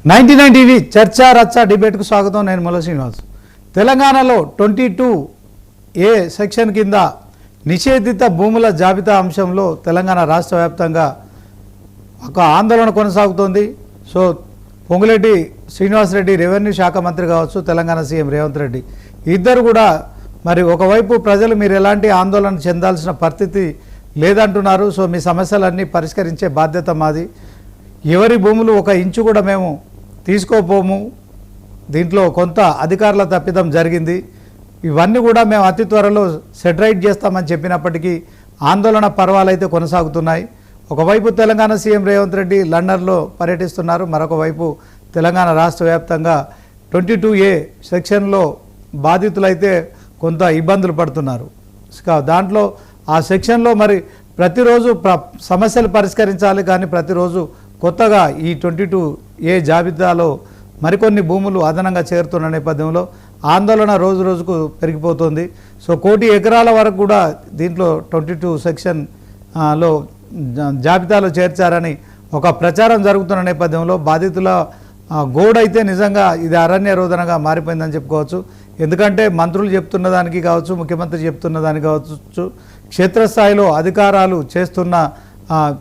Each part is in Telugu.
99 టీవీ చర్చా రచ్చ డిబేట్కు స్వాగతం. నేను ముల్ల శ్రీనివాస్. తెలంగాణలో 22A సెక్షన్ కింద నిషేధిత భూముల జాబితా అంశంలో తెలంగాణ రాష్ట్ర వ్యాప్తంగా ఒక ఆందోళన కొనసాగుతోంది. సో పొంగులేటి శ్రీనివాసరెడ్డి రెవెన్యూ శాఖ మంత్రి కావచ్చు, తెలంగాణ సీఎం రేవంత్ రెడ్డి ఇద్దరు కూడా మరి ఒకవైపు ప్రజలు మీరు ఎలాంటి ఆందోళన చెందాల్సిన పరిస్థితి లేదంటున్నారు. సో మీ సమస్యలన్నీ పరిష్కరించే బాధ్యత మాది, ఎవరి భూములు ఒక ఇంచు కూడా మేము తీసుకోపోము, దీంట్లో కొంత అధికారుల తప్పిదం జరిగింది, ఇవన్నీ కూడా మేము అతి త్వరలో సెటరైట్ చేస్తామని చెప్పినప్పటికీ ఆందోళన పర్వాలైతే కొనసాగుతున్నాయి. ఒకవైపు తెలంగాణ సీఎం రేవంత్ రెడ్డి లండన్లో పర్యటిస్తున్నారు, మరొక వైపు తెలంగాణ రాష్ట్ర వ్యాప్తంగా 22A సెక్షన్లో బాధితులైతే కొంత ఇబ్బందులు పడుతున్నారు. దాంట్లో ఆ సెక్షన్లో మరి ప్రతిరోజు సమస్యలు పరిష్కరించాలి, కానీ ప్రతిరోజు కొత్తగా ఈ 22A జాబితాలో మరికొన్ని భూములు అదనంగా చేరుతున్న నేపథ్యంలో ఆందోళన రోజు రోజుకు పెరిగిపోతుంది. సో 1 కోటి ఎకరాల వరకు కూడా దీంట్లో 22 సెక్షన్లో జాబితాలో చేర్చారని ఒక ప్రచారం జరుగుతున్న నేపథ్యంలో బాధితుల గోడైతే నిజంగా ఇది అరణ్య రోదనగా మారిపోయిందని చెప్పుకోవచ్చు. ఎందుకంటే మంత్రులు చెప్తున్న దానికి కావచ్చు, ముఖ్యమంత్రి చెప్తున్న దానికి కావచ్చు, క్షేత్రస్థాయిలో అధికారాలు చేస్తున్న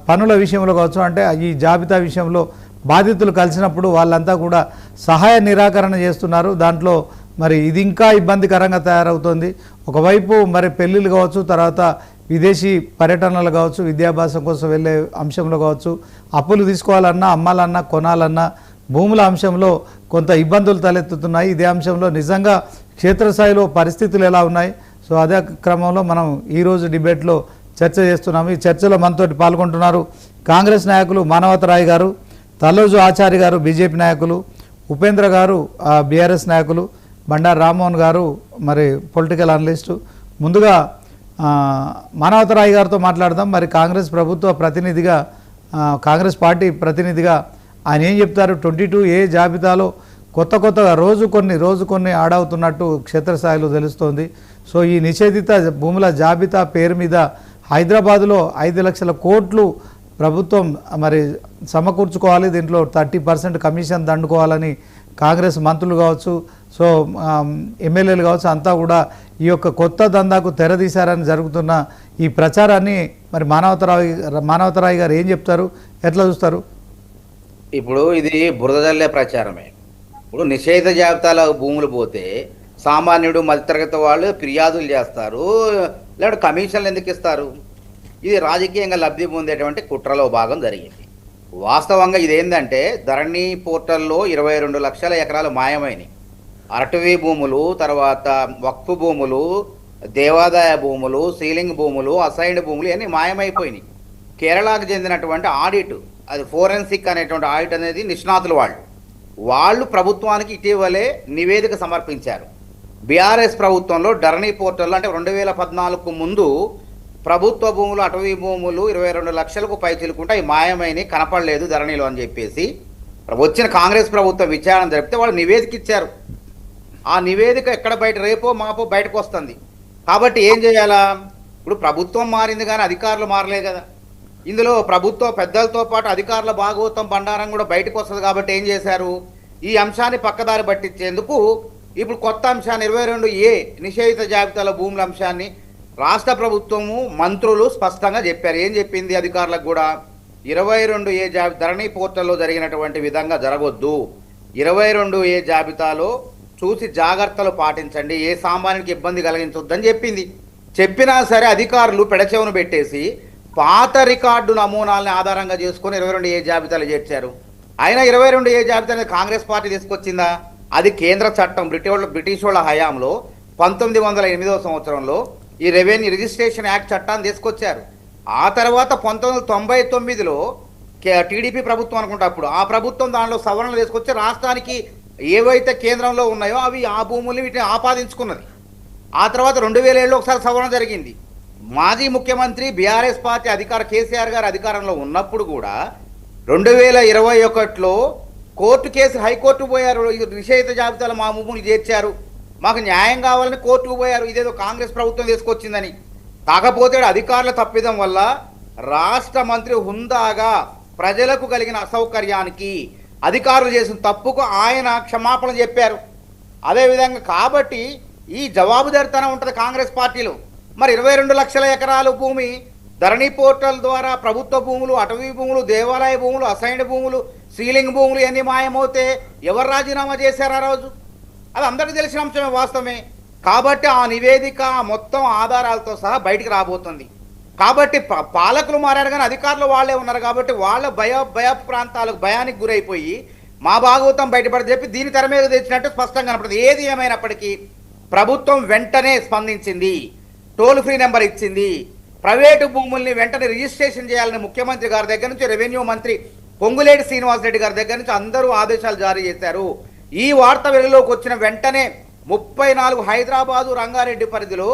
పనుల విషయంలో కావచ్చు, అంటే ఈ జాబితా విషయంలో బాధితులు కలిసినప్పుడు వాళ్ళంతా కూడా సహాయ నిరాకరణ చేస్తున్నారు. దాంట్లో మరి ఇది ఇంకా ఇబ్బందికరంగా తయారవుతుంది. ఒకవైపు మరి పెళ్ళిళ్ళు కావచ్చు, తర్వాత విదేశీ పర్యటనలు కావచ్చు, విద్యాభ్యాసం కోసం వెళ్ళే అంశంలో కావచ్చు, అప్పులు తీసుకోవాలన్నా, అమ్మాలన్నా, కొనాలన్నా భూముల అంశంలో కొంత ఇబ్బందులు తలెత్తుతున్నాయి. ఇదే అంశంలో నిజంగా క్షేత్రస్థాయిలో పరిస్థితులు ఎలా ఉన్నాయి, సో అదే క్రమంలో మనం ఈరోజు డిబేట్లో చర్చ చేస్తున్నాము. ఈ చర్చలో మనతోటి పాల్గొంటున్నారు కాంగ్రెస్ నాయకులు మానవతరాయ్ గారు, తల్లోజు ఆచారి గారు బీజేపీ నాయకులు, ఉపేంద్ర గారు బీఆర్ఎస్ నాయకులు, బండారు రామ్మోహన్ గారు మరి పొలిటికల్ అనలిస్టు. ముందుగా మానవతరాయ్ గారితో మాట్లాడదాం. మరి కాంగ్రెస్ ప్రభుత్వ ప్రతినిధిగా, కాంగ్రెస్ పార్టీ ప్రతినిధిగా ఆయన ఏం చెప్తారు? 22A జాబితాలో కొత్తగా రోజు కొన్ని ఆడవుతున్నట్టు క్షేత్రస్థాయిలో తెలుస్తోంది. సో ఈ నిషేధిత భూముల జాబితా పేరు మీద హైదరాబాదులో 5 లక్షల కోట్లు ప్రభుత్వం మరి సమకూర్చుకోవాలి, దీంట్లో 30% కమిషన్ దండుకోవాలని కాంగ్రెస్ మంత్రులు కావచ్చు, సో ఎమ్మెల్యేలు కావచ్చు, అంతా కూడా ఈ యొక్క కొత్త దందాకు తెరదీశారని జరుగుతున్న ఈ ప్రచారాన్ని మరి మానవతరాయ్ గారు ఏం చెప్తారు, ఎట్లా చూస్తారు? ఇప్పుడు ఇది బురద జల్లే ప్రచారమే. ఇప్పుడు నిషేధ జాబితాలో భూములు పోతే సామాన్యుడు, మధ్యతరగతి వాళ్ళు ఫిర్యాదులు చేస్తారు, లేదంటే కమిషన్లు ఎందుకు ఇస్తారు? ఇది రాజకీయంగా లబ్ధి పొందేటువంటి కుట్రలో భాగం జరిగింది. వాస్తవంగా ఇదేంటంటే ధరణి పోర్టల్లో 22 లక్షల ఎకరాలు మాయమైనవి. అరటవీ భూములు, తర్వాత వక్ఫ్ భూములు, దేవాదాయ భూములు, సీలింగ్ భూములు, అసైన్డ్ భూములు ఇవన్నీ మాయమైపోయినాయి. కేరళకు చెందినటువంటి ఆడిట్, అది ఫోరెన్సిక్ అనేటువంటి ఆడిట్ అనేది నిష్ణాతులు వాళ్ళు ప్రభుత్వానికి ఇటీవలే నివేదిక సమర్పించారు. బీఆర్ఎస్ ప్రభుత్వంలో ధరణి పోర్టల్లో అంటే 2014కు ముందు ప్రభుత్వ భూములు, అటవీ భూములు 22 లక్షలకు పైచిలుకుంటే అవి మాయమైనవి, కనపడలేదు ధరణిలో అని చెప్పేసి వచ్చిన కాంగ్రెస్ ప్రభుత్వం విచారణ జరిపితే వాళ్ళు నివేదిక ఇచ్చారు. ఆ నివేదిక ఎక్కడ బయట రేపో మాపో బయటకు వస్తుంది. కాబట్టి ఏం చేయాలా? ఇప్పుడు ప్రభుత్వం మారింది కానీ అధికారులు మారలే కదా. ఇందులో ప్రభుత్వ పెద్దలతో పాటు అధికారుల భాగవతం బండారం కూడా బయటకు వస్తుంది. కాబట్టి ఏం చేశారు? ఈ అంశాన్ని పక్కదారి పట్టించేందుకు ఇప్పుడు కొత్త అంశాన్ని 22A నిషేధిత జాబితాల భూముల అంశాన్ని రాష్ట్ర ప్రభుత్వము మంత్రులు స్పష్టంగా చెప్పారు. ఏం చెప్పింది అధికారులకు కూడా? 22A ధరణి పోర్టల్లో జరిగినటువంటి విధంగా జరగొద్దు, 22A జాబితాలో చూసి జాగ్రత్తలు పాటించండి, ఏ సామాన్యునికి ఇబ్బంది కలిగించొద్దని చెప్పింది. చెప్పినా సరే అధికారులు పెడచెవును పెట్టేసి పాత రికార్డు నమూనాలని ఆధారంగా చేసుకుని 22A జాబితాలు చేర్చారు. అయినా 22A జాబితా కాంగ్రెస్ పార్టీ తీసుకొచ్చిందా? అది కేంద్ర చట్టం బ్రిటిష్ వాళ్ళ హయాంలో 1908వ సంవత్సరంలో ఈ రెవెన్యూ రిజిస్ట్రేషన్ యాక్ట్ చట్టాన్ని తీసుకొచ్చారు. ఆ తర్వాత 1999లో టీడీపీ ప్రభుత్వం అనుకుంటా, అప్పుడు ఆ ప్రభుత్వం దానిలో సవరణలు తీసుకొచ్చి రాష్ట్రానికి ఏవైతే కేంద్రంలో ఉన్నాయో అవి ఆ భూముల్ని వీటిని ఆపాదించుకున్నది. ఆ తర్వాత 2007లో ఒకసారి సవరణ జరిగింది. మాజీ ముఖ్యమంత్రి బీఆర్ఎస్ పార్టీ కేసీఆర్ గారు అధికారంలో ఉన్నప్పుడు కూడా 2021లో కోర్టు కేసు హైకోర్టు పోయారు. నిషేధిత జాబితాలో మా భూములు చేర్చారు, మాకు న్యాయం కావాలని కోర్టుకు పోయారు. ఇదేదో కాంగ్రెస్ ప్రభుత్వం తీసుకొచ్చిందని. కాకపోతే అధికారుల తప్పిదం వల్ల రాష్ట్ర మంత్రి హుందాగా ప్రజలకు కలిగిన అసౌకర్యానికి అధికారులు చేసిన తప్పుకు ఆయన క్షమాపణ చెప్పారు. అదేవిధంగా కాబట్టి ఈ జవాబుదారితనం ఉంటుంది కాంగ్రెస్ పార్టీలో. మరి 22 లక్షల ఎకరాలు భూమి ధరణి పోర్టల్ ద్వారా ప్రభుత్వ భూములు, అటవీ భూములు, దేవాలయ భూములు, అసైన్డ్ భూములు, సీలింగ్ భూములు ఎన్ని మాయమవుతే ఎవరు రాజీనామా చేశారు ఆ రోజు? అది అందరికీ తెలిసిన అంశమే, వాస్తవమే. కాబట్టి ఆ నివేదిక మొత్తం ఆధారాలతో సహా బయటికి రాబోతుంది. కాబట్టి పాలకులు మారారు కానీ అధికారులు వాళ్ళే ఉన్నారు కాబట్టి వాళ్ళ భయ ప్రాంతాలకు భయానికి గురైపోయి మా భాగవతం బయటపడి చెప్పి దీని తెర మీద తెచ్చినట్టు స్పష్టంగా కనపడుతుంది. ఏది ఏమైనప్పటికీ ప్రభుత్వం వెంటనే స్పందించింది, టోల్ ఫ్రీ నెంబర్ ఇచ్చింది, ప్రైవేటు భూముల్ని వెంటనే రిజిస్ట్రేషన్ చేయాలని ముఖ్యమంత్రి గారి దగ్గర నుంచి రెవెన్యూ మంత్రి పొంగులేటి శ్రీనివాసరెడ్డి గారి దగ్గర నుంచి అందరూ ఆదేశాలు జారీ చేశారు. ఈ వార్త వెలుగులోకి వచ్చిన వెంటనే 34 హైదరాబాదు రంగారెడ్డి పరిధిలో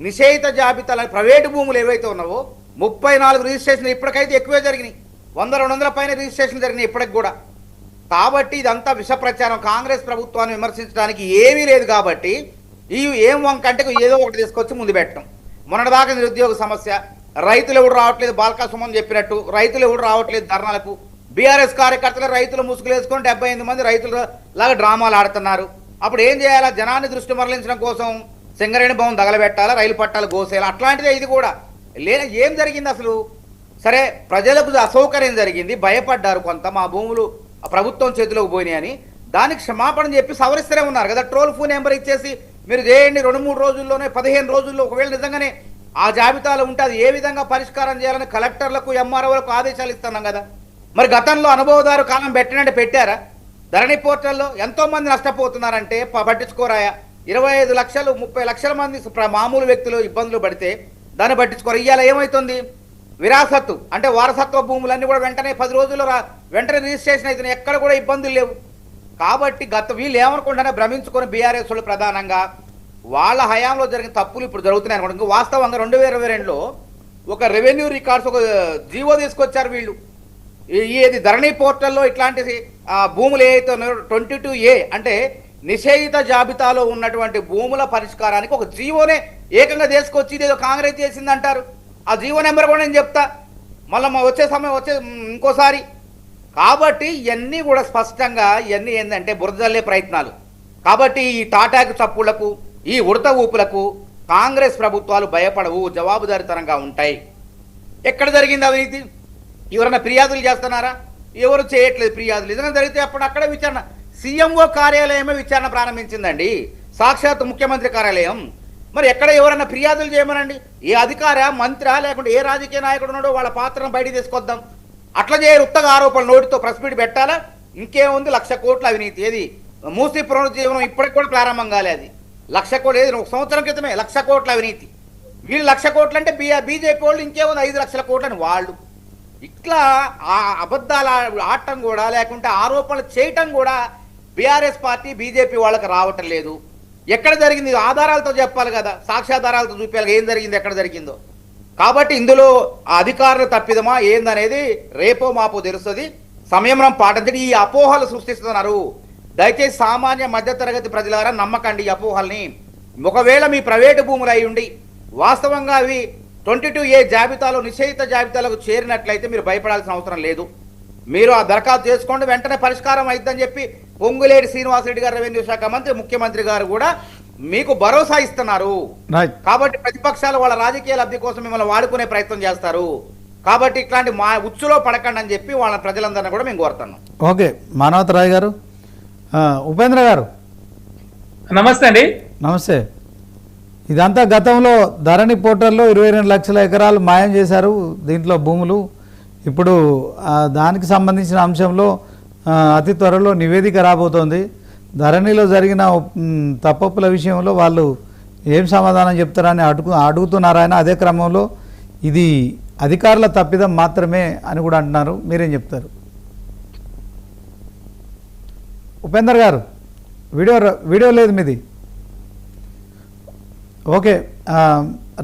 నిషేధిత జాబితాల ప్రైవేటు భూములు ఏవైతే ఉన్నావో 34 రిజిస్ట్రేషన్లు ఇప్పటికైతే ఎక్కువే జరిగినాయి. 100-200 పైన రిజిస్ట్రేషన్ జరిగినాయి ఇప్పటికి కూడా. కాబట్టి ఇదంతా విష ప్రచారం. కాంగ్రెస్ ప్రభుత్వాన్ని విమర్శించడానికి ఏమీ లేదు. కాబట్టి ఈ ఏం వంకంటే ఏదో ఒకటి తీసుకొచ్చి ముందు పెట్టడం. మొన్నటిదాకా నిరుద్యోగ సమస్య, రైతులు ఎవరు రావట్లేదు, బాల్కా సుమన్ చెప్పినట్టు రైతులు ఎవరు రావట్లేదు ధర్నాలకు. బీఆర్ఎస్ కార్యకర్తలు రైతులు ముసుగులు వేసుకొని 78 మంది రైతులు లాగా డ్రామాలు ఆడుతున్నారు. అప్పుడు ఏం చేయాలా? జనాన్ని దృష్టి మరలించడం కోసం సింగరేణి భవన్ తగలబెట్టాలా, రైలు పట్టాలు కోసేయాలి. అట్లాంటిదే ఇది కూడా. ఏం జరిగింది అసలు? సరే, ప్రజలకు అసౌకర్యం జరిగింది, భయపడ్డారు కొంత, మా భూములు ప్రభుత్వం చేతిలోకి పోయినాయని. దానికి క్షమాపణ చెప్పి సవరిస్తూనే ఉన్నారు కదా. టోల్ ఫ్రీ నెంబర్ ఇచ్చేసి మీరు చేయండి, 2-3 రోజుల్లోనే 15 రోజుల్లో ఒకవేళ నిజంగానే ఆ జాబితాలో ఉంటే అది ఏ విధంగా పరిష్కారం చేయాలని కలెక్టర్లకు, ఎంఆర్ఓలకు ఆదేశాలు ఇస్తున్నాం కదా. మరి గతంలో అనుభవదారు కాలం పెట్టినట్టు పెట్టారా? ధరణి పోర్టల్లో ఎంతో మంది నష్టపోతున్నారంటే పట్టించుకోరాయా? 25 లక్షలు 30 లక్షల మంది మామూలు వ్యక్తులు ఇబ్బందులు పడితే దాన్ని పట్టించుకోరు. ఇవాళ ఏమవుతుంది? విరాసత్తు అంటే వారసత్వ భూములన్నీ కూడా వెంటనే 10 రోజుల్లో వెంటనే రిజిస్ట్రేషన్ అవుతున్నాయి. ఎక్కడ కూడా ఇబ్బందులు లేవు. కాబట్టి వీళ్ళు ఏమనుకుంటారో భ్రమించుకొని బీఆర్ఎస్ వాళ్ళు ప్రధానంగా వాళ్ళ హయాంలో జరిగిన తప్పులు ఇప్పుడు జరుగుతున్నాయి అనుకోండి. ఇంకా వాస్తవంగా 2022లో ఒక రెవెన్యూ రికార్డ్స్ ఒక జీవో తీసుకొచ్చారు వీళ్ళు. ఏది ధరణి పోర్టల్లో ఇట్లాంటి భూములు ఏదైతే ఉన్నాయో 22A అంటే నిషేధిత జాబితాలో ఉన్నటువంటి భూముల పరిష్కారానికి ఒక జీవోనే ఏకంగా తీసుకొచ్చి ఇదేదో కాంగ్రెస్ చేసిందంటారు. ఆ జీవో నెంబర్ కూడా నేను చెప్తా మళ్ళీ వచ్చే సమయం ఇంకోసారి. కాబట్టి ఇవన్నీ కూడా స్పష్టంగా ఇవన్నీ ఏంటంటే బురదల్లే ప్రయత్నాలు. కాబట్టి ఈ తాటాకు చప్పుళ్లకు, ఈ ఉడత ఊపులకు కాంగ్రెస్ ప్రభుత్వాలు భయపడవు, జవాబుదారీతనంగా ఉంటాయి. ఎక్కడ జరిగింది అవినీతి? ఎవరైనా ఫిర్యాదులు చేస్తున్నారా? ఎవరు చేయట్లేదు ఫిర్యాదులు. నిజంగా జరిగితే అప్పుడు అక్కడే విచారణ. సీఎంఓ కార్యాలయమే విచారణ ప్రారంభించిందండి, సాక్షాత్ ముఖ్యమంత్రి కార్యాలయం. మరి ఎక్కడ ఎవరైనా ఫిర్యాదులు చేయమనండి. ఏ అధికార మంత్రి లేకుంటే ఏ రాజకీయ నాయకుడు ఉన్నాడో వాళ్ళ పాత్రను బయటికి తీసుకొద్దాం. అట్లా చేయరు. ఉత్తగా ఆరోపణలు నోటితో ప్రెస్ మీట్ పెట్టాలా? ఇంకేముంది? 1,00,000 కోట్ల అవినీతి. ఏది మూసి పునరుజ్జీవనం ఇప్పటికి కూడా ప్రారంభం కాలేదు. 1,00,000 కోట్లు ఏది 1 సంవత్సరం క్రితమే 1,00,000 కోట్ల అవినీతి. వీళ్ళు 1,00,000 కోట్లు అంటే బీజేపీ వాళ్ళు ఇంకేముంది 5 లక్షల కోట్లు అని వాళ్ళు. ఇట్లా ఆ అబద్ధాలు ఆడటం కూడా లేకుంటే ఆరోపణలు చేయటం కూడా బీఆర్ఎస్ పార్టీ బీజేపీ వాళ్ళకి రావటం లేదు. ఎక్కడ జరిగింది ఆధారాలతో చెప్పాలి కదా, సాక్ష్యాధారాలతో చూపించాలి ఏం జరిగింది, ఎక్కడ జరిగిందో. కాబట్టి ఇందులో అధికారులు తప్పిదమా ఏందనేది రేపో మాపో తెలుస్తుంది. సంయమనం పాటించండి. ఈ అపోహలు సృష్టిస్తున్నారు. దయచేసి సామాన్య మధ్యతరగతి ప్రజలారా నమ్మకండి ఈ అపోహల్ని. ఒకవేళ మీ ప్రైవేటు భూములు అయి ఉండి వాస్తవంగా అవి 22A జాబితాలో నిషేధిత జాబితాలకు చేరినట్లయితే మీరు భయపడాల్సిన అవసరం లేదు. మీరు ఆ దరఖాస్తు చేసుకోండి, వెంటనే పరిష్కారం అయిద్దని చెప్పి పొంగులేటి శ్రీనివాసరెడ్డి గారు రెవెన్యూ శాఖ మంత్రి, ముఖ్యమంత్రి గారు కూడా మీకు భరోసా ఇస్తున్నారు. కాబట్టి ప్రతిపక్షాలు వాళ్ళ రాజకీయ లబ్ధి కోసం మిమ్మల్ని వాడుకునే ప్రయత్నం చేస్తారు. కాబట్టి ఇట్లాంటి మా ఉచ్చులో పడకండి అని చెప్పి వాళ్ళ ప్రజలందరినీ కూడా మేము కోరుతున్నాం. ఓకే, మానవతరాయ్ గారు. ఉపేంద్ర గారు నమస్తే అండి. నమస్తే. ఇదంతా గతంలో ధరణి పోర్టల్లో 22 లక్షల ఎకరాలు మాయం చేశారు దీంట్లో భూములు. ఇప్పుడు దానికి సంబంధించిన అంశంలో అతి త్వరలో నివేదిక రాబోతోంది. ధరణిలో జరిగిన తప్పప్పుల విషయంలో వాళ్ళు ఏం సమాధానం చెప్తారని అడుగుతున్నారు ఆయన. అదే క్రమంలో ఇది అధికారుల తప్పిదం మాత్రమే అని కూడా అంటున్నారు. మీరేం చెప్తారు? ఉపేందర్ గారు వీడియో లేదు మీది. ఓకే,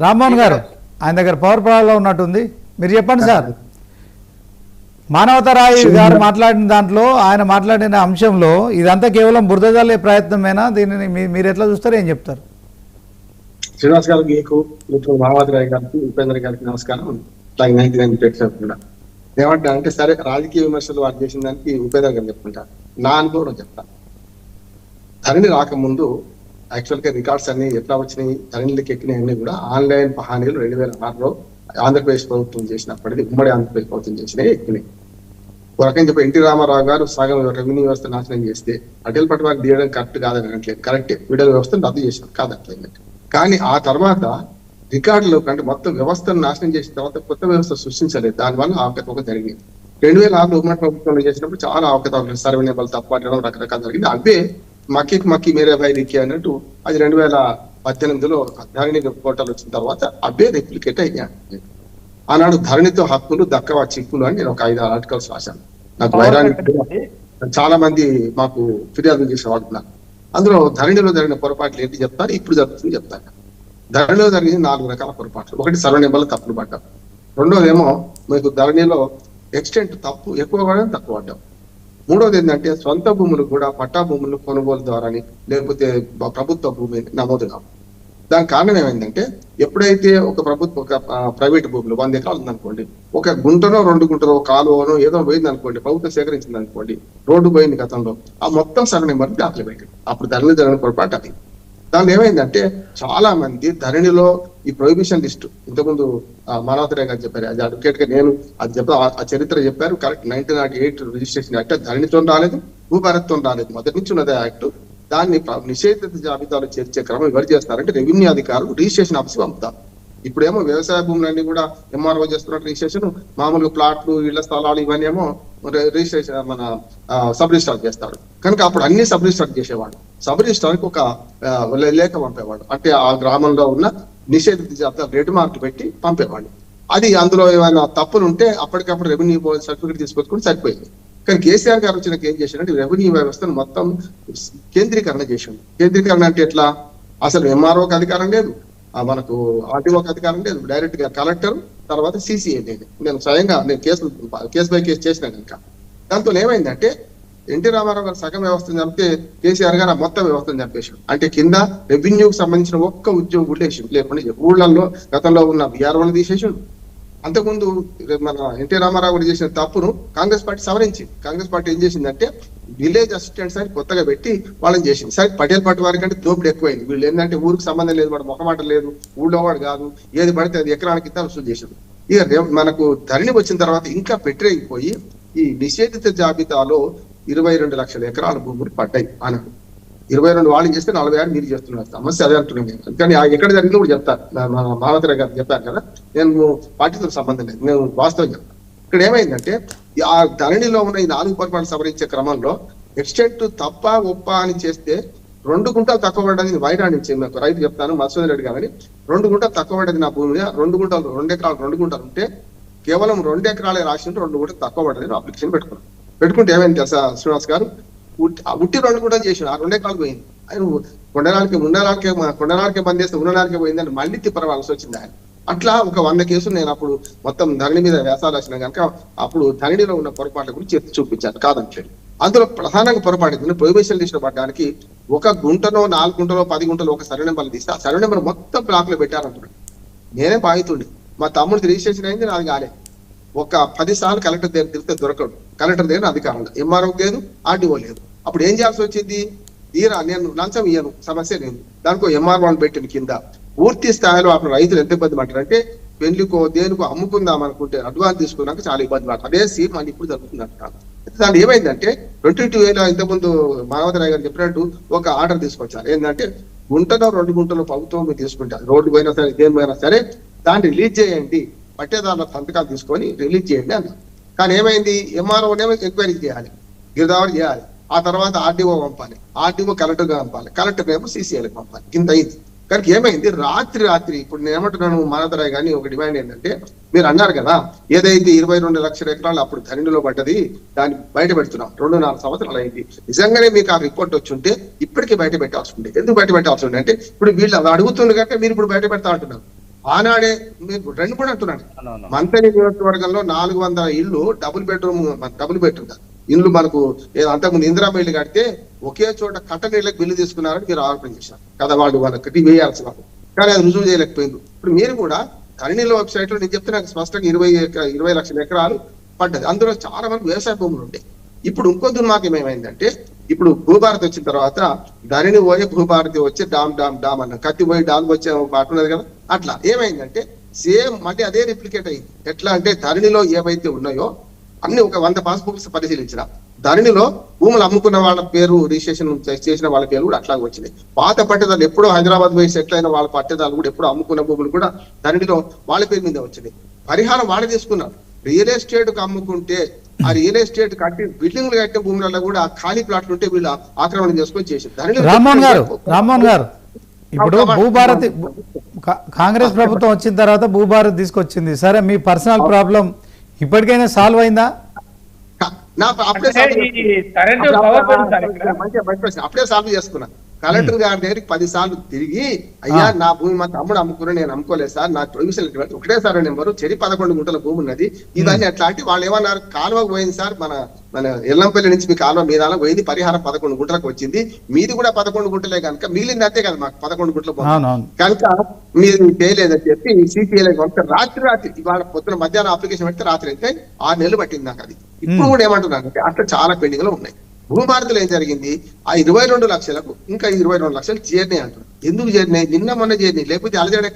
రామ్మోహన్ గారు ఆయన దగ్గర పవర్ ప్రాబ్లం ఉన్నట్టుంది, మీరు చెప్పండి సార్. మానవతరాయ్ గారు మాట్లాడిన దాంట్లో ఆయన మాట్లాడిన అంశంలో ఇదంతా కేవలం బురద జల్లే ప్రయత్నమేనా? దీనిని మీరు ఎట్లా చూస్తారు, ఏం చెప్తారు? శ్రీనివాస్ గారికి, మీకు మానవతరాయ్ గారికి, ఉపేంద్ర గారికి నమస్కారం. కూడా ఏమంటా అంటే సరే రాజకీయ విమర్శలు వారు చేసిన దానికి ఉపేదంగా చెప్పుకుంటా. నా అనుభవం చెప్తా. ధరణి రాకముందు యాక్చువల్ గా రికార్డ్స్ అన్ని ఎట్లా వచ్చినాయి, ధరణిలోకి ఎక్కినాయన్నీ కూడా ఆన్లైన్ పహానీలు 2006లో ఆంధ్రప్రదేశ్ ప్రభుత్వం చేసినప్పటికీ, ఉమ్మడి ఆంధ్రప్రదేశ్ ప్రభుత్వం చేసినాయి ఎక్కినాయి. ఒక రకంగా చెప్పి ఎన్టీ రామారావు గారు సగం రెవెన్యూ వ్యవస్థ నాశనం చేస్తే అటల్ పట్టు వారికి తీయడం కరెక్ట్ కాదని అనట్లేదు, కరెక్టే. ఫీడల్ వ్యవస్థను రద్దు చేసినారు, కాదట్లేదు. కానీ ఆ తర్వాత రికార్డులో కంటే మొత్తం వ్యవస్థను నాశనం చేసిన తర్వాత కొత్త వ్యవస్థ సృష్టించలేదు. దానివల్ల అవకతవక జరిగింది. 2006లో ఉమ్మడి ప్రభుత్వంలో చేసినప్పుడు చాలా అవకతవకలు, సర్వే నెంబర్లు తప్పట్టడం రకరకాలు జరిగింది. అవే మక్కి మేరే భైరికి అన్నట్టు అది 2018లో ధరణి పోర్టల్ వచ్చిన తర్వాత అవే రెప్లికేట్ అయ్యాయి. ఆనాడు ధరణితో హక్కులు దక్కవా చిక్కులు అని నేను ఒక 5 ఆర్టికల్స్ రాశాను. నాకు వైరాన్ని చాలా మంది మాకు ఫిర్యాదులు చేసిన వాడుతున్నారు. అందులో ధరణిలో జరిగిన పొరపాట్లు ఏంటి చెప్తారు, ఇప్పుడు జరుగుతుంది చెప్తాను. ధరణిలో జరిగిన 4 రకాల పొరపాట్లు. ఒకటి సర్వే నెంబర్లు తప్పులు పడ్డాం. రెండోదేమో మీకు ధరణిలో ఎక్స్టెంట్ తప్పు ఎక్కువ పడడం, తక్కువ పడ్డాం. మూడోది ఏంటంటే సొంత భూములు కూడా పట్టా భూములు కొనుగోలు ద్వారాని లేకపోతే ప్రభుత్వ భూమి నమోదు కావు. దానికి కారణం ఏమైందంటే ఎప్పుడైతే ఒక ప్రైవేట్ భూములు 100 ఎకరాలు ఉందనుకోండి, ఒక గుంటనో 2 గుంటలో కాలువనో ఏదో పోయింది అనుకోండి, ప్రభుత్వం సేకరించింది అనుకోండి, రోడ్డు పోయింది గతంలో, ఆ మొత్తం సర్వే నెంబర్ దాఖలు పెట్టింది. అప్పుడు ధరణి జరిగిన పొరపాటు అది. దానిలో ఏమైందంటే చాలా మంది ధరణిలో ఈ ప్రొహిబిషన్ లిస్టు ఇంతకుముందు మానవతరాయ్ గారు చెప్పారు, అది అడ్వకేట్ గా నేను అది ఆ చరిత్ర చెప్పారు. కరెక్ట్ 1908 రిజిస్ట్రేషన్ యాక్ట్ ధరణితో రాలేదు, భూభారత్తో రాలేదు, మొదటి నుంచి ఉన్నదే యాక్ట్. దాన్ని నిషేధిత జాబితాలో చేర్చే క్రమం ఎవరు చేస్తారంటే రెవెన్యూ అధికారులు రిజిస్ట్రేషన్ ఆఫీస్ పంపుతారు. ఇప్పుడేమో వ్యవసాయ భూములన్నీ కూడా ఎంఆర్ఓ చేస్తున్నట్టు రిజిస్ట్రేషన్, మామూలుగా ప్లాట్లు, ఇళ్ల స్థలాలు ఇవన్నీ ఏమో రిజిస్ట్రేషన్ మన సబ్ రిజిస్ట్రార్ చేస్తాడు. కనుక అప్పుడు అన్ని సబ్ రిజిస్ట్రార్ చేసేవాడు. సబ్ రిజిస్ట్రార్కి ఒక లేఖ పంపేవాడు, అంటే ఆ గ్రామంలో ఉన్న నిషేధిత జాబితా రెడ్ మార్క్ పెట్టి పంపేవాడు. అది అందులో ఏమైనా తప్పులు ఉంటే అప్పటికప్పుడు రెవెన్యూ సర్టిఫికేట్ తీసుకొచ్చుకుని సరిపోయింది. కానీ కేసీఆర్ గారు వచ్చినాక ఏం చేశాడంటే రెవెన్యూ వ్యవస్థను మొత్తం కేంద్రీకరణ చేసిండు. కేంద్రీకరణ అంటే ఎట్లా, అసలు ఎంఆర్ఓకి అధికారం లేదు, మనకు ఆర్టీఓకి అధికారం లేదు, డైరెక్ట్ గా కలెక్టర్, తర్వాత సిసిఏ లేదు. నేను స్వయంగా కేసు బై కేసు చేసినాను. ఇంకా దాంతో ఏమైందంటే ఎన్టీ రామారావు గారు సగం వ్యవస్థను చంపితే కేసీఆర్ గారు మొత్తం వ్యవస్థను చంపేశాడు. అంటే కింద రెవెన్యూకి సంబంధించిన ఒక్క ఉద్యోగం లేకుండా ఊళ్ళల్లో గతంలో ఉన్న బీఆర్ఓని తీసేసాడు. అంతకుముందు మన ఎన్టీ రామారావు గారు చేసిన తప్పును కాంగ్రెస్ పార్టీ సవరించింది. కాంగ్రెస్ పార్టీ ఏం చేసిందంటే విలేజ్ అసిస్టెంట్స్ అని కొత్తగా పెట్టి వాళ్ళని చేసింది. సరే పటేల్ పార్టీ వారి కంటే దోపిడీ ఎక్కువైంది. వీళ్ళు ఏంటంటే ఊరికి సంబంధం లేదు, వాడు మొహమాట లేదు, ఊళ్ళో వాడు కాదు, ఏది పడితే అది ఎకరానికి ఇంత వసూలు చేశారు. ఇక మనకు ధరణి వచ్చిన తర్వాత ఇంకా పెట్టిపోయి ఈ నిషేధిత జాబితాలో 22 లక్షల ఎకరాల భూములు పడ్డాయి. అన్నాడు 22 వాళ్ళు చేస్తే 46 మీరు చేస్తున్నారు. సమస్య అదే అంటున్నాను. కానీ ఎక్కడ జరిగిందో కూడా చెప్తారు. మన మానవతరాయ్ గారు చెప్పారు కదా, నేను పార్టీతో సంబంధం లేదు, నేను వాస్తవం చెప్తాను. ఇక్కడ ఏమైందంటే ఆ ధరణిలో ఉన్న ఈ 4 పొరపాట్లు సవరించే క్రమంలో ఎక్స్టెంట్ తప్ప ఒప్ప అని చేస్తే 2 గుంటలు తక్కువ పడ్డది. వైరా నుంచి రైతు చెప్తాను, మధుసూదన్ రెడ్డి గారని, 2 గుంటలు తక్కువ పడ్డది నా భూమి, 2 గుంటలు 2 ఎకరాలు 2 గుంటలు ఉంటే కేవలం 2 ఎకరాలే రాసి 2 గుంటలు తక్కువ పడ్డది అప్లికేషన్ పెట్టుకుంటే ఏమైంది తెలుసా శ్రీనివాస్ గారు, ఉట్టి 2 గుంటలు చేసి ఆ 2 ఎకరాలు పోయింది. ఆయన కొండనాలకే బంద్ చేస్తే ఉన్ననాలకే పోయింది అని మళ్ళీ తిప్పరవాల్సి వచ్చింది ఆయన. అట్లా ఒక 100 కేసులు నేను అప్పుడు మొత్తం ధరణి మీద వ్యాసాలు రాసిన కనుక అప్పుడు ధరణిలో ఉన్న పొరపాట్ల గురించి ఎత్తి చూపించాను, కాదంటే. అందులో ప్రధానంగా పొరపాటు ప్రొహిబిషన్ లిస్ట్ పడడానికి 1 గుంటలో 4 గుంటలో 10 గుంటలో ఒక సర్వే నెంబర్లు తీస్తే ఆ సర్వే నెంబర్ మొత్తం బ్లాక్ లో పెట్టారంటున్నాడు. నేనే బాధితుండే, మా తమ్ముడికి రిజిస్ట్రేషన్ అయింది, నాది కాలే. ఒక 10 సార్లు కలెక్టర్ దగ్గర తిరిగితే దొరకడు. కలెక్టర్ దగ్గర అధికారం లేదు, ఎంఆర్ఓ లేదు, ఆర్డీఓ లేదు. అప్పుడు ఏం చేయాల్సి వచ్చింది, తీరా నేను లంచం ఇయ్యను, సమస్య లేదు, దానికో ఎంఆర్ఓ అని పెట్టిన కింద పూర్తి స్థాయిలో అప్పుడు రైతులు ఎంత ఇబ్బంది పడ్డారంటే పెళ్లికో దేనికో అమ్ముకుందాం అనుకుంటే అడ్వాన్స్ తీసుకున్నాక చాలా ఇబ్బంది పడతారు. అదే సీన్ మళ్ళీ ఇప్పుడు జరుగుతుందంట. దాని ఏమైందంటే 22 ఇంతకుముందు మానవతరాయ్ గారు చెప్పినట్టు ఒక ఆర్డర్ తీసుకొచ్చారు. ఏంటంటే గుంటలో 2 గుంటలు ప్రభుత్వం మీరు తీసుకుంటారు, రోడ్డు పోయినా సరే దేని పోయినా సరే దాన్ని రిలీజ్ చేయండి, పట్టేదారుల సంతకాలు తీసుకొని రిలీజ్ చేయండి అన్నారు. కానీ ఏమైంది, ఎంఆర్ఓనేమో ఎంక్వైరీ చేయాలి, గిరిదావరి చేయాలి, ఆ తర్వాత ఆర్డీఓ పంపాలి, ఆర్డీఓ కలెక్టర్ గా పంపాలి, కలెక్టర్ ఏమో సిసిఐలకు పంపాలి, ఇంత అయింది. కానీ ఏమైంది, రాత్రి ఇప్పుడు నేను ఏమంటున్నాను మానవతరాయ్ గాని ఒక డిమాండ్ ఏంటంటే, మీరు అన్నారు కదా ఏదైతే 22 లక్షల ఎకరాలు అప్పుడు ధరణిలో పడ్డది దాన్ని బయట పెడుతున్నాం, 2-4 సంవత్సరాలు అయింది. నిజంగానే మీకు ఆ రిపోర్ట్ వచ్చి ఉంటే ఇప్పటికీ బయట పెట్టాల్సి ఉండే. ఎందుకు బయట పెట్టాల్సి ఉండే అంటే ఇప్పుడు వీళ్ళు అడుగుతుంది కనుక మీరు ఇప్పుడు బయట పెడతా అంటున్నారు. ఆనాడే మీరు 2 కూడా అంటున్నాడు, మంత్రి నియోజకవర్గంలో 400 ఇళ్ళు డబుల్ బెడ్రూమ్ ఇల్లు మనకు అంతకుముందు ఇందిరామ ఇల్లు కడితే ఒకే చోట కట్ట నీళ్ళకి బిల్లు తీసుకున్నారని మీరు ఆరోపణ చేశారు కదా, వాళ్ళకి వేయాల్సిన వాళ్ళు. కానీ అది రుజువు చేయలేకపోయింది. ఇప్పుడు మీరు కూడా ధరణిలో వెబ్సైట్ లో నేను చెప్తున్నా స్పష్టంగా 20 లక్షల ఎకరాలు పడ్డది. అందులో చాలా మంది వ్యవసాయ భూములు ఉంటాయి. ఇప్పుడు ఇంకో దుర్మార్గం ఏమైందంటే, ఇప్పుడు భూభారతి వచ్చిన తర్వాత ధరణి పోయి భూభారతి వచ్చి డామ్ డామ్ డామ్ అన్న కత్తి పోయి డామ్ వచ్చే పాట ఉన్నది కదా, అట్లా ఏమైందంటే సేమ్ మళ్ళీ అదే రిప్లికేట్ అయింది. ఎట్లా అంటే ధరణిలో ఏవైతే ఉన్నాయో అన్ని ఒక 100 పాస్బుక్స్ పరిశీలించిన ధరణిలో భూములు అమ్ముకున్న వాళ్ళ పేరు రిజిస్ట్రేషన్ చేసిన వాళ్ళ పేరు కూడా అట్లాగే వచ్చినాయి. పాత పట్టేదారులు ఎప్పుడో హైదరాబాద్ పోయి సెటిల్ అయిన వాళ్ళ పట్టేదారులు కూడా ఎప్పుడో అమ్ముకున్న భూములు కూడా ధరణిలో వాళ్ళ పేరు మీద వచ్చినాయి. పరిహారం వాళ్ళు తీసుకున్నారు. రియల్ ఎస్టేట్ కు అమ్ముకుంటే ఆ రియల్ ఎస్టేట్ కట్టి బిల్డింగ్లు కట్టిన భూములలో కూడా ఖాళీ ప్లాట్లు ఉంటే వీళ్ళు ఆక్రమణ చేసుకొని చేశారు. రామ్మోహన్ గారు ఇప్పుడు భూభారతి కాంగ్రెస్ ప్రభుత్వం వచ్చిన తర్వాత భూభారతి తీసుకొచ్చింది. సరే, మీ పర్సనల్ ప్రాబ్లం ఇప్పటికైనా సాల్వ్ అయిందా? అప్పుడే సాల్వ్ చేసుకున్నా. కలెక్టర్ గారి దగ్గరికి 10 సార్లు తిరిగి, అయ్యా నా భూమి మా తమ్ముడు అమ్ముకున్నా, నేను అమ్ముకోలేదు సార్, నా ప్రొవిజన్ ఒకటే సార్ నెంబరు, 11 గుంటల భూమి ఉన్నది, ఇవన్నీ అట్లాంటి వాళ్ళు ఏమన్నారు, కాలువకు పోయింది సార్, మన ఎల్లంపల్లి నుంచి మీ కాలువ మీద పోయింది, పరిహారం 11 గుంటలకు వచ్చింది, మీది కూడా 11 గుంటలే కనుక మిగిలింది అంతే కదా మాకు 11 గుంటలు కనుక మీరు చేయలేదని చెప్పి సిపిఐ రాత్రి ఇవాళ పొద్దున మధ్యాహ్నం అప్లికేషన్ పెడితే రాత్రి అయితే 6 నెలలు పట్టింది నాకు. అది ఇప్పుడు కూడా ఏమంటున్నాను అంటే అట్లా చాలా పెండింగ్ లో ఉన్నాయి. భూభారతిలో ఏం జరిగింది, ఆ 22 లక్షలకు ఇంకా 22 లక్షలు చేరినాయి అంటున్నారు. ఎందుకు చేరినాయి? నిన్న మొన్న చేరినాయి, లేకపోతే అలజడి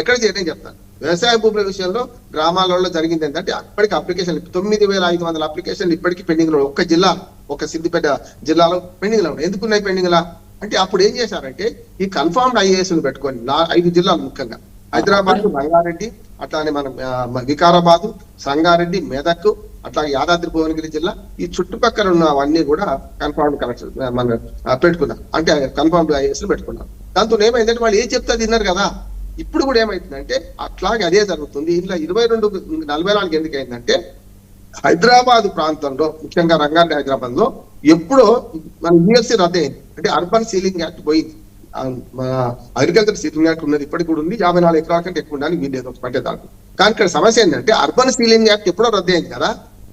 ఎక్కడ చేరినాయి చెప్తాను. వ్యవసాయ భూముల విషయంలో గ్రామాలలో జరిగింది ఏంటంటే అప్పటికి అప్లికేషన్ 9,500 అప్లికేషన్లు ఇప్పటికీ పెండింగ్ లో, ఒక్క జిల్లా, ఒక సిద్దిపేట జిల్లాలో పెండింగ్ లో ఉన్నాయి. ఎందుకున్నాయి పెండింగ్ లా అంటే, అప్పుడు ఏం చేశారంటే ఈ కన్ఫర్మ్డ్ ఐఏఎస్ పెట్టుకొని 5 జిల్లాలు ముఖ్యంగా హైదరాబాద్, రంగారెడ్డి, అట్లానే మనం వికారాబాద్, సంగారెడ్డి, మెదక్, అట్లా యాదాద్రి భువనగిరి జిల్లా, ఈ చుట్టుపక్కల ఉన్న అవన్నీ కూడా కన్ఫర్మ్డ్ కనెక్షన్ మనం పెట్టుకున్నాం, అంటే కన్ఫర్మ్డ్ ఐఏఎస్ పెట్టుకున్నాం. దాంతో ఏమైందంటే వాళ్ళు ఏం చెప్తా తిన్నారు కదా, ఇప్పుడు కూడా ఏమైతుందంటే అట్లాగే అదే జరుగుతుంది. ఇంట్లో 22-44 ఎందుకు అయిందంటే, హైదరాబాద్ ప్రాంతంలో ముఖ్యంగా రంగారెడ్డి హైదరాబాద్ లో ఎప్పుడో మన యూఎల్సీ రద్దు అయింది. అంటే అర్బన్ సీలింగ్ యాక్ట్ పోయింది. మన అగ్రికల్చర్ సీలింగ్ యాక్ట్ ఉన్నది, ఇప్పటికి కూడా ఉంది. 54 ఎకరాల కంటే ఎక్కువ ఉండాలని వీళ్ళు పట్టేదానికి. కానీ ఇక్కడ సమస్య ఏంటంటే అర్బన్ సీలింగ్ యాక్ట్ ఎప్పుడో రద్దు అయింది కదా,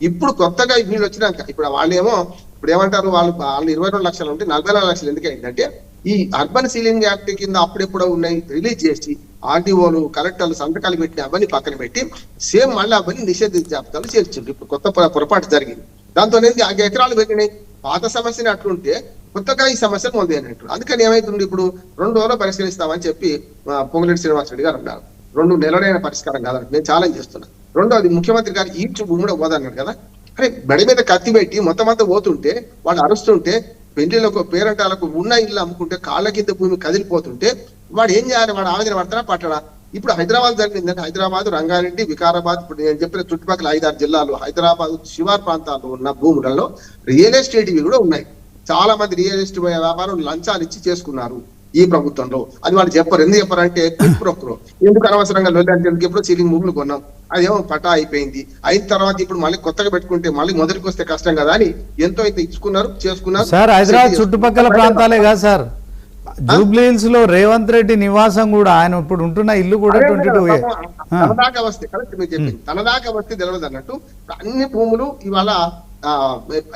ఇప్పుడు కొత్తగా వీళ్ళు వచ్చినాక ఇప్పుడు వాళ్ళేమో ఇప్పుడు ఏమంటారు, వాళ్ళు 22 లక్షలు ఉంటే 44 లక్షలు ఎందుకు అయిందంటే, ఈ అర్బన్ సీలింగ్ యాక్ట్ కింద అప్పుడెప్పుడో ఉన్నాయి రిలీజ్ చేసి ఆర్టీఓలు, కలెక్టర్లు సంతకాలు పెట్టి అవన్నీ పక్కన పెట్టి సేమ్ మళ్ళీ అవన్నీ నిషేధిత జాబితాలు చేర్చింది. ఇప్పుడు కొత్త పొరపాటు జరిగింది. దాంతో 5 ఎకరాలు పెట్టినాయి. పాత సమస్యని అట్లుంటే కొత్తగా ఈ సమస్యలు మొదలైనట్టు. అందుకని ఏమైతుంది, ఇప్పుడు 2 రోజుల్లో పరిష్కరిస్తామని చెప్పి పొంగులేటి శ్రీనివాసరెడ్డి గారు అన్నారు. 2 నెలలైన పరిష్కారం కాదంటే నేను ఛాలెంజ్ చేస్తున్నా. రెండోది, ముఖ్యమంత్రి గారు ఈడ్చు భూమి కూడా పోదన్నాడు కదా, అరే బడి మీద కత్తి పెట్టి మొత్తం అంతా పోతుంటే వాళ్ళు అరుస్తుంటే, పెళ్లిలకు పేరంటాలకు ఉన్న ఇల్లు అమ్ముకుంటే కాళ్ళ కింద భూమి కదిలిపోతుంటే వాడు ఏం చేయాలి, వాడు ఆవేదన పడతారా పట్టడా? ఇప్పుడు హైదరాబాద్ జరిగిందంటే హైదరాబాద్, రంగారెడ్డి, వికారాబాద్, ఇప్పుడు నేను చెప్పిన చుట్టుపక్కల 5-6 జిల్లాలు, హైదరాబాద్ శివార్ ప్రాంతాల్లో ఉన్న భూములలో రియల్ ఎస్టేట్ ఇవి కూడా ఉన్నాయి. చాలా మంది రియల్ ఎస్టేట్ వ్యాపారం లంచాలు ఇచ్చి చేసుకున్నారు ఈ ప్రభుత్వంలో. అది వాళ్ళు చెప్పరు. ఎందుకు చెప్పారంటే ప్రొక్రో ఎందుకు అనవసరంగా లొల్లి, ఎప్పుడో సీలింగ్ భూములు కొన్నాం, అదేమో పటా అయిపోయింది, అయిన తర్వాత ఇప్పుడు మళ్ళీ కొత్తగా పెట్టుకుంటే మళ్ళీ మొదటికి వస్తే కష్టం కదా అని ఎంతో ఇంత ఇచ్చుకున్నారు, చేసుకున్నారు. సార్, హైదరాబాద్ చుట్టుపక్కల ప్రాంతాలే కాదు సార్, జూబ్లీహిల్స్ లో రేవంత్ రెడ్డి నివాసం కూడా, ఆయన ఇప్పుడు ఉంటున్న ఇల్లు కూడా 22 తనదాకా వస్తే కరెక్ట్ మీరు చెప్పింది, తనదాకా వస్తే తెలియదు అన్నట్టు అన్ని భూములు ఇవాళ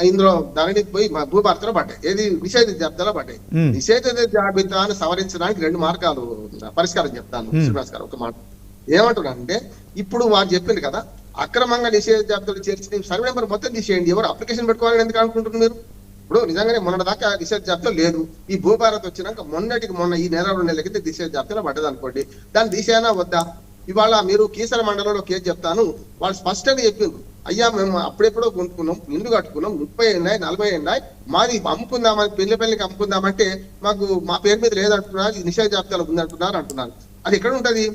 ఇందులో ధరణికి పోయి భూభారతిలో పడ్డాయి. ఏది నిషేధిత జాబితాలో పడ్డాయి. నిషేధిత జాబితాను సవరించడానికి 2 మార్గాలు పరిష్కారం చెప్తాను శ్రీనివాస్ గారు. ఒక మాట ఏమంటున్నానంటే, ఇప్పుడు వారు చెప్పింది కదా, అక్రమంగా నిషేధ జాబితాలు చేర్చి సర్వే నెంబర్ మొత్తం తీసేయండి, ఎవరు అప్లికేషన్ పెట్టుకోవాలని ఎందుకు అనుకుంటున్నారు మీరు? ఇప్పుడు నిజంగానే మొన్న దాకా నిషేధ జాబితా లేదు, ఈ భూభారతి వచ్చినాక మొన్న ఈ నెల 2 నెలల కింద నిషేధ జాబితాలో పడ్డది అనుకోండి, దాన్ని తీసేనా వద్దా? ఇవాళ మీరు కీసర మండలంలో కేసు చెప్తాను, వాళ్ళు స్పష్టంగా చెప్పిండ్రు, అయ్యా మేము అప్పుడెప్పుడో కొనుక్కున్నాం, ఇల్లు కట్టుకున్నాం, 30 ఉన్నాయి 40 ఉన్నాయి, మాది అమ్ముకుందామని పెళ్లికి అమ్ముకుందామంటే మాకు మా పేరు మీద లేదంటున్నారు, ఇది నిషేధ జాబితాలో ఉందంటున్నారు అంటున్నారు. అది ఎక్కడ ఉంటది?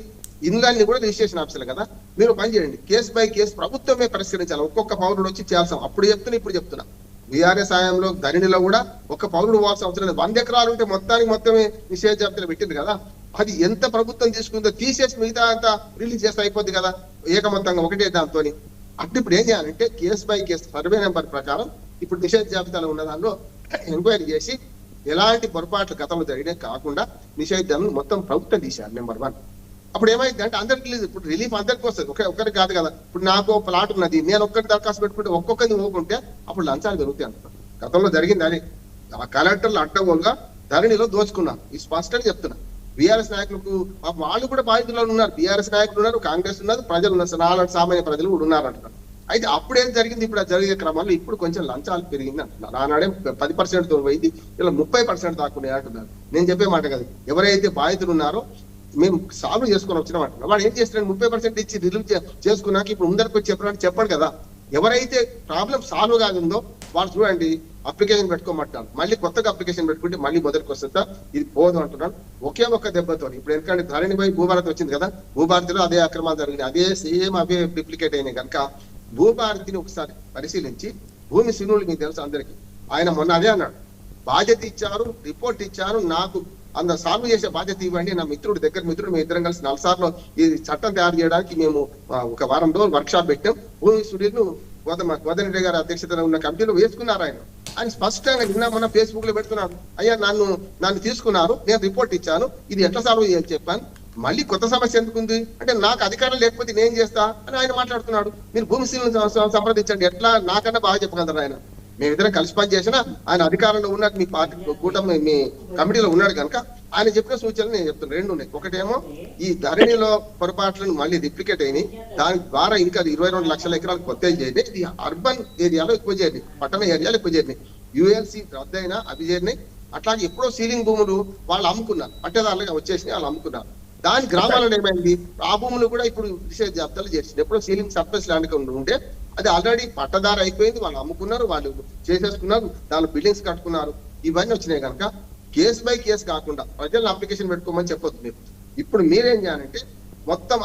ఇళ్ళన్ని కూడా రిజిస్ట్రేషన్ ఆఫీసులు కదా. మీరు పని చేయండి, కేసు బై కేసు ప్రభుత్వమే పరిష్కరించాలి. ఒక్కొక్క పౌరుడు వచ్చి చేయాల్సిన, అప్పుడు చెప్తున్నా ఇప్పుడు చెప్తున్నా, బీఆర్ఎస్ హయాంలో ధరణిలో కూడా ఒక్క పౌరుడు పోవాల్సిన అవసరం లేదు. 100 ఎకరాలు ఉంటే మొత్తమే నిషేధ జాబితాలో పెట్టింది కదా, అది ఎంత ప్రభుత్వం తీసుకుందో తీసేసి మిగతా అంతా రిలీజ్ చేస్తే అయిపోద్ది కదా ఏకమొత్తంగా ఒకటే దాంతో. అంటే ఇప్పుడు ఏం చేయాలంటే case by case survey number ప్రకారం ఇప్పుడు నిషేధ జాబితాలో ఉన్న దానిలో ఎంక్వైరీ చేసి ఎలాంటి పొరపాట్లు గతంలో జరిగినా కాకుండా నిషేధాలను మొత్తం ప్రభుత్వం తీశారు. నెంబర్ 1. అప్పుడు ఏమైంది అంటే అందరికి ఇప్పుడు రిలీఫ్ అందరికి వస్తుంది, ఒకరికి కాదు కదా. ఇప్పుడు నాకు ప్లాట్ ఉన్నది, నేను ఒక్కరికి దరఖాస్తు పెట్టుకుంటే ఒక్కొక్కరిని ఊరుకుంటే అప్పుడు లంచాలు పెరుగుతాయి అంటున్నారు. గతంలో జరిగింది అని ఆ కలెక్టర్లు అడ్డగోలుగా ధరణిలో దోచుకున్నారు. ఇది స్పష్టంగా చెప్తున్నా. బీఆర్ఎస్ నాయకులకు వాళ్ళు కూడా బాధితులు ఉన్నారు, బీఆర్ఎస్ నాయకులు ఉన్నారు, కాంగ్రెస్ ఉన్నారు, ప్రజలు ఉన్నారు, నాలుగు సామాన్య ప్రజలు కూడా ఉన్నారు అంటున్నారు. అయితే అప్పుడేం జరిగింది, ఇప్పుడు జరిగే క్రమంలో ఇప్పుడు కొంచెం లంచాలు పెరిగింది అంటున్నారు. ఆనాడే 10% తో పోయింది, ఇలా 30% దాక్కునే అంటున్నారు. నేను చెప్పే మాట కదా, ఎవరైతే బాధితులు ఉన్నారో మేము సాల్వ్ చేసుకొని వచ్చినాం అంటున్నారు. వాడు ఏం చేస్తున్నాడు, 30% ఇచ్చి రిలీవ్ చేసుకున్నాక ఇప్పుడు ముందరికి వచ్చి చెప్పాడు కదా. ఎవరైతే ప్రాబ్లం సాల్వ్ కాదుందో వాళ్ళు చూడండి అప్లికేషన్ పెట్టుకోమంటారు, మళ్ళీ కొత్తగా అప్లికేషన్ పెట్టుకుంటే మళ్ళీ మొదటికి వస్తుందా, ఇది పోదు అంటున్నాను. ఒకే ఒక్క దెబ్బతో ఇప్పుడు ఎందుకంటే ధరణిపై భూభారతి వచ్చింది కదా, భూభారతిలో అదే అక్రమాలు జరిగినాయి, అదే సేమ్ అవే డిప్లికేట్ అయినాయి కనుక భూభారతిని ఒకసారి పరిశీలించి, భూమి సినువులు మీకు తెలుసు అందరికీ, ఆయన మొన్న అదే అన్నాడు, బాధ్యత ఇచ్చారు, రిపోర్ట్ ఇచ్చారు, నాకు అంత సాల్వ్ చేసే బాధ్యత ఇవ్వండి. నా మిత్రుడు మేము ఇద్దరం కలిసి 4 సార్లు ఈ చట్టం తయారు చేయడానికి మేము ఒక వారం రోజులు వర్క్ షాప్ పెట్టాం. భూమి సునీల్ను గోదన్ రెడ్డి గారి అధ్యక్షతలో ఉన్న కమిటీలో వేసుకున్నారు. ఆయన స్పష్టంగా నిన్న మొన్న ఫేస్బుక్ లో పెడుతున్నాడు, అయ్యా నన్ను తీసుకున్నారు, నేను రిపోర్ట్ ఇచ్చాను, ఇది ఎట్లా సాల్వ్ చేయాలి చెప్పాను, మళ్ళీ కొత్త సమస్య ఎందుకుంది అంటే నాకు అధికారం లేకపోతే నేను చేస్తా అని ఆయన మాట్లాడుతున్నాడు. మీరు భూమి శీలను సంప్రదించండి, ఎట్లా నాకన్నా బాగా చెప్పగలరు ఆయన. మేమిద్దరం కలిసి పని చేసినా ఆయన అధికారంలో ఉన్నట్టు మీ పార్టీ కూటమి మీ కమిటీలో ఉన్నాడు కనుక ఆయన చెప్పిన సూచనలు నేను చెప్తున్నాను. 2 ఉన్నాయి. ఒకటేమో ఈ ధరణిలో పొరపాట్లను మళ్ళీ రిప్లికేట్ అయినాయి, దాని ద్వారా ఇంకా 22 లక్షల ఎకరాలు కొత్త చేయండి. ఇది అర్బన్ ఏరియాలో ఎక్కువ చేయండి, పట్టణ ఏరియాలో ఎక్కువ చేయండి. యుఎల్సి రద్దయినా అవి చేరినాయి. అట్లాగే ఎప్పుడో సీలింగ్ భూములు వాళ్ళు అమ్ముకున్నారు, పట్టేదారులుగా వచ్చేసినాయి, వాళ్ళు అమ్ముకున్నారు. దాని గ్రామాలలో ఏమైంది, ఆ భూములు కూడా ఇప్పుడు విశేష జాబితాలు చేసింది. ఎప్పుడో సీలింగ్ సర్ప్లస్ ల్యాండ్ ఉంటే అది ఆల్రెడీ పట్టదారు అయిపోయింది, వాళ్ళు అమ్ముకున్నారు, వాళ్ళు చేసేసుకున్నారు, దాని బిల్డింగ్స్ కట్టుకున్నారు. ఇవన్నీ వచ్చినాయి కనుక కేసు బై కేసు కాకుండా ప్రజలను అప్లికేషన్ పెట్టుకోమని చెప్పొద్దు మీరు. ఇప్పుడు మీరేం చేయాలంటే మొత్తం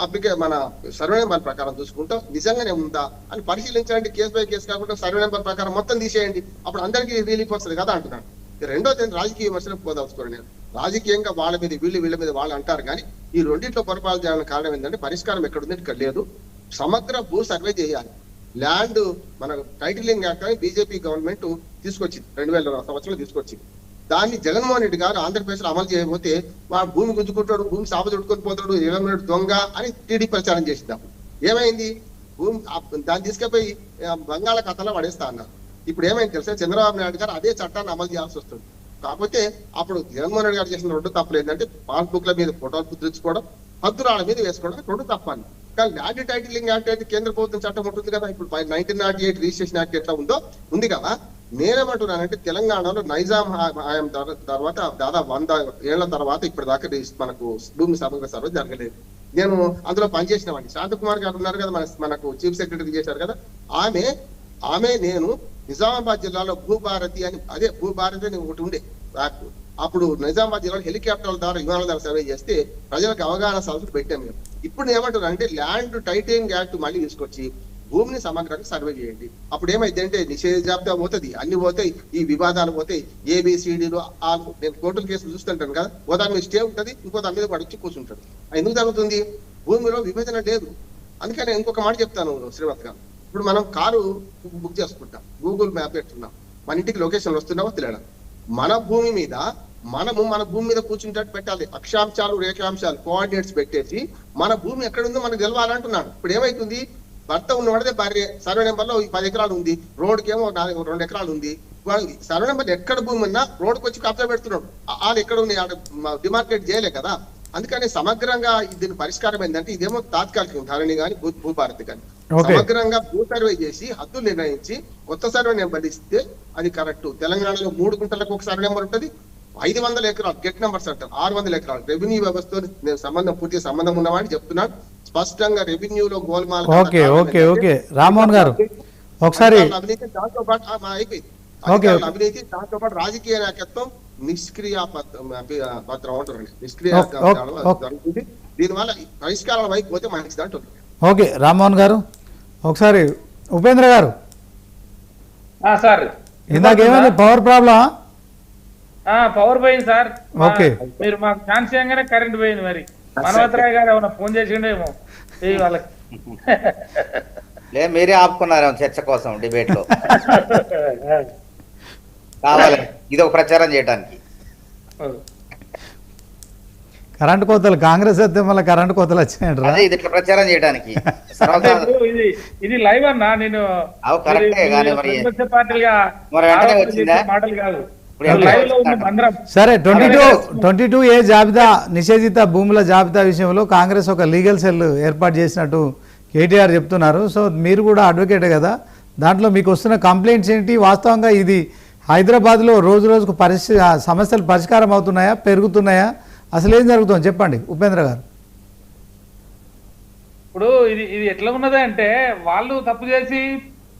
మన సర్వే నెంబర్ ప్రకారం చూసుకుంటాం నిజంగానే ఉందా అని పరిశీలించాలంటే కేసు బై కేసు కాకుండా సర్వే నెంబర్ ప్రకారం మొత్తం తీసేయండి, అప్పుడు అందరికీ రిలీఫ్ వస్తుంది కదా అంటున్నాను. రెండోది రాజకీయ విమర్శలకు పోదలుచుకోండి. నేను రాజకీయంగా వాళ్ళ మీద వీళ్ళ మీద వాళ్ళు అంటారు, కానీ ఈ రెండింటిలో పొరపాటు చేయాలని కారణం ఏంటంటే పరిష్కారం ఎక్కడుంది ఇక్కడ లేదు. సమగ్ర భూ సర్వే చేయాలి. ల్యాండ్ మన టైటిలింగ్ యాక్ట్ అని బీజేపీ గవర్నమెంట్ తీసుకొచ్చింది, 2000 సంవత్సరంలో తీసుకొచ్చింది. దాన్ని జగన్మోహన్ రెడ్డి గారు ఆంధ్రప్రదేశ్ లో అమలు చేయకపోతే వాడు భూమి గుంజుకుంటాడు, భూమి సాప చుట్టుకొని పోతాడు, 20 దొంగ అని టీడీపీ ప్రచారం చేసిందాం. ఏమైంది, భూమి దాన్ని తీసుకుపోయి బంగాళాఖాతంలో పడేస్తా అన్నారు. ఇప్పుడు ఏమైంది తెలుసా, చంద్రబాబు నాయుడు గారు అదే చట్టాన్ని అమలు చేయాల్సి వస్తుంది. కాకపోతే అప్పుడు జగన్మోహన్ రెడ్డి గారు చేసిన 2 తప్పులు ఏంటంటే పాస్బుక్ల మీద ఫోటోలు ముద్రించుకోవడం, హద్దురాళ్ళ మీద వేసుకోవడం 2 తప్పని. కానీ ల్యాండ్ టైటిలింగ్ యాక్ట్ అయితే కేంద్ర ప్రభుత్వం చట్టం ఉంటుంది కదా, ఇప్పుడు 1908 రిజిస్ట్రేషన్ యాక్ట్ ఎట్లా ఉంది కదా. నేనేమంటున్నానంటే తెలంగాణలో నైజాం హయాం తర్వాత దాదాపు 100 ఏళ్ల తర్వాత ఇప్పటిదాకా మనకు భూమి సమగ్ర సర్వే జరగలేదు. నేను అందులో పనిచేసిన వాడిని. శాంతకుమార్ గారు ఉన్నారు కదా, మనకు చీఫ్ సెక్రటరీ చేశారు కదా, ఆమె నేను నిజామాబాద్ జిల్లాలో భూభారతి అని, అదే భూభారతి అని ఒకటి ఉండే యాక్ట్. అప్పుడు నిజామాబాద్ జిల్లాలో హెలికాప్టర్ల ద్వారా విమానాల ద్వారా సర్వే చేస్తే ప్రజలకు అవగాహన సదస్సులు పెట్టాము మేము. ఇప్పుడు ఏమంటున్నారు అంటే ల్యాండ్ టైటిలింగ్ యాక్ట్ మళ్ళీ తీసుకొచ్చి భూమిని సమగ్రంగా సర్వే చేయండి. అప్పుడు ఏమైంది అంటే నిషేధ జాబితా పోతుంది, అన్ని పోతాయి, ఈ వివాదాలు పోతాయి, ఏబిసిడీలు. నేను కోర్టుల కేసులు చూస్తుంటాను కదా, ఓ దాని మీద స్టే ఉంటుంది, ఇంకో దాని మీద పడిచి కూర్చుంటాడు. ఎందుకు జరుగుతుంది, భూమిలో విభజన లేదు. అందుకని ఇంకొక మాట చెప్తాను శ్రీవత్ గారు, ఇప్పుడు మనం కారు బుక్ చేసుకుంటాం, గూగుల్ మ్యాప్ పెట్టుకున్నాం, మన ఇంటికి లొకేషన్ వస్తున్నావో తెలియడం, మన భూమి మీద మన భూమి మీద కూర్చుంటట్టు పెట్టాలి. అక్షాంశాలు రేఖాంశాలు కోఆర్డినేట్స్ పెట్టేసి మన భూమి ఎక్కడుందో మనకు తెలవాలంటున్నాడు. ఇప్పుడు ఏమైతుంది, భర్త ఉన్నవాడితే భార్య సర్వే నెంబర్ లో 10 ఎకరాలు ఉంది, రోడ్డుకి ఏమో 2 ఎకరాలు ఉంది. సర్వే నెంబర్ ఎక్కడ భూమి ఉన్నా రోడ్డుకు వచ్చి కబ్జా పెడుతున్నాడు, వాళ్ళు ఎక్కడ ఉన్నాయి డిమార్కెట్ చేయలే కదా. అందుకని సమగ్రంగా దీని పరిష్కారం ఏంటంటే ఇదేమో తాత్కాలికం, ధరణి కానీ భూభారతి కానీ సమగ్రంగా భూ సర్వే చేసి హద్దులు నిర్ణయించి కొత్త సర్వే నెంబర్ ఇస్తే అది కరెక్ట్. తెలంగాణలో 3 గుంటలకు ఒక సర్వే నెంబర్ ఉంటుంది, 500 ఎకరాలు గెట్ నెంబర్స్ అంటారు, 600 ఎకరాలు. రెవెన్యూ వ్యవస్థతో నేను పూర్తి సంబంధం ఉన్నవాడిని చెప్తున్నాను, స్పష్టంగా రెవెన్యూలో గోల్మాల్. ఓకే ఓకే ఓకే రామ్మోహన్ గారు ఒకసారి అవినీతి, దాంతో పాటు అయిపోయింది అవినీతి, దాంతో పాటు రాజకీయ నాయకత్వం నిష్క్రియ పత్రం అంటారండి, నిష్క్రియ జరుగుతుంది. దీనివల్ల పరిష్కారాల వైపు పోతే మంచిది అంటుంది. ఓకే రామ్మోహన్ గారు ఒకసారి ఉపేంద్ర గారు సార్ ఇందాక ఏమైంది, పవర్ ప్రాబ్లమా? పవర్ పోయింది సార్. ఓకే, మీరు మాకు ఛాన్స్ చేయగానే కరెంట్ పోయింది. మరి మనోహరరావు గారు ఏమన్నా ఫోన్ చేసిండేమో వాళ్ళకి. లే మీరే ఆపుకున్నారేమో చర్చ కోసం డిబేట్ లో కావాలి, ఇది ఒక ప్రచారం చేయడానికి. కరెంట్ కోతలు కాంగ్రెస్ అయితే మళ్ళీ కరెంట్ కోతలు వచ్చినాయంటారా? ఇది ఇట్లా ప్రచారం చేయడానికి ఇది లైవ్ అన్నా, నేను మాటలు కాదు. సరే 22A జాబితా నిషేధిత భూముల జాబితా విషయంలో కాంగ్రెస్ ఒక లీగల్ సెల్ ఏర్పాటు చేసినట్టు కేటీఆర్ చెప్తున్నారు. సో మీరు కూడా అడ్వకేటే కదా, దాంట్లో మీకు వస్తున్న కంప్లైంట్స్ ఏంటి? వాస్తవంగా ఇది హైదరాబాద్లో రోజు రోజుకు సమస్యలు పరిష్కారం అవుతున్నాయా, పెరుగుతున్నాయా, అసలు ఏం జరుగుతుందో చెప్పండి ఉపేంద్ర గారు. ఇప్పుడు ఇది ఎట్లా ఉన్నది అంటే, వాళ్ళు తప్పు చేసి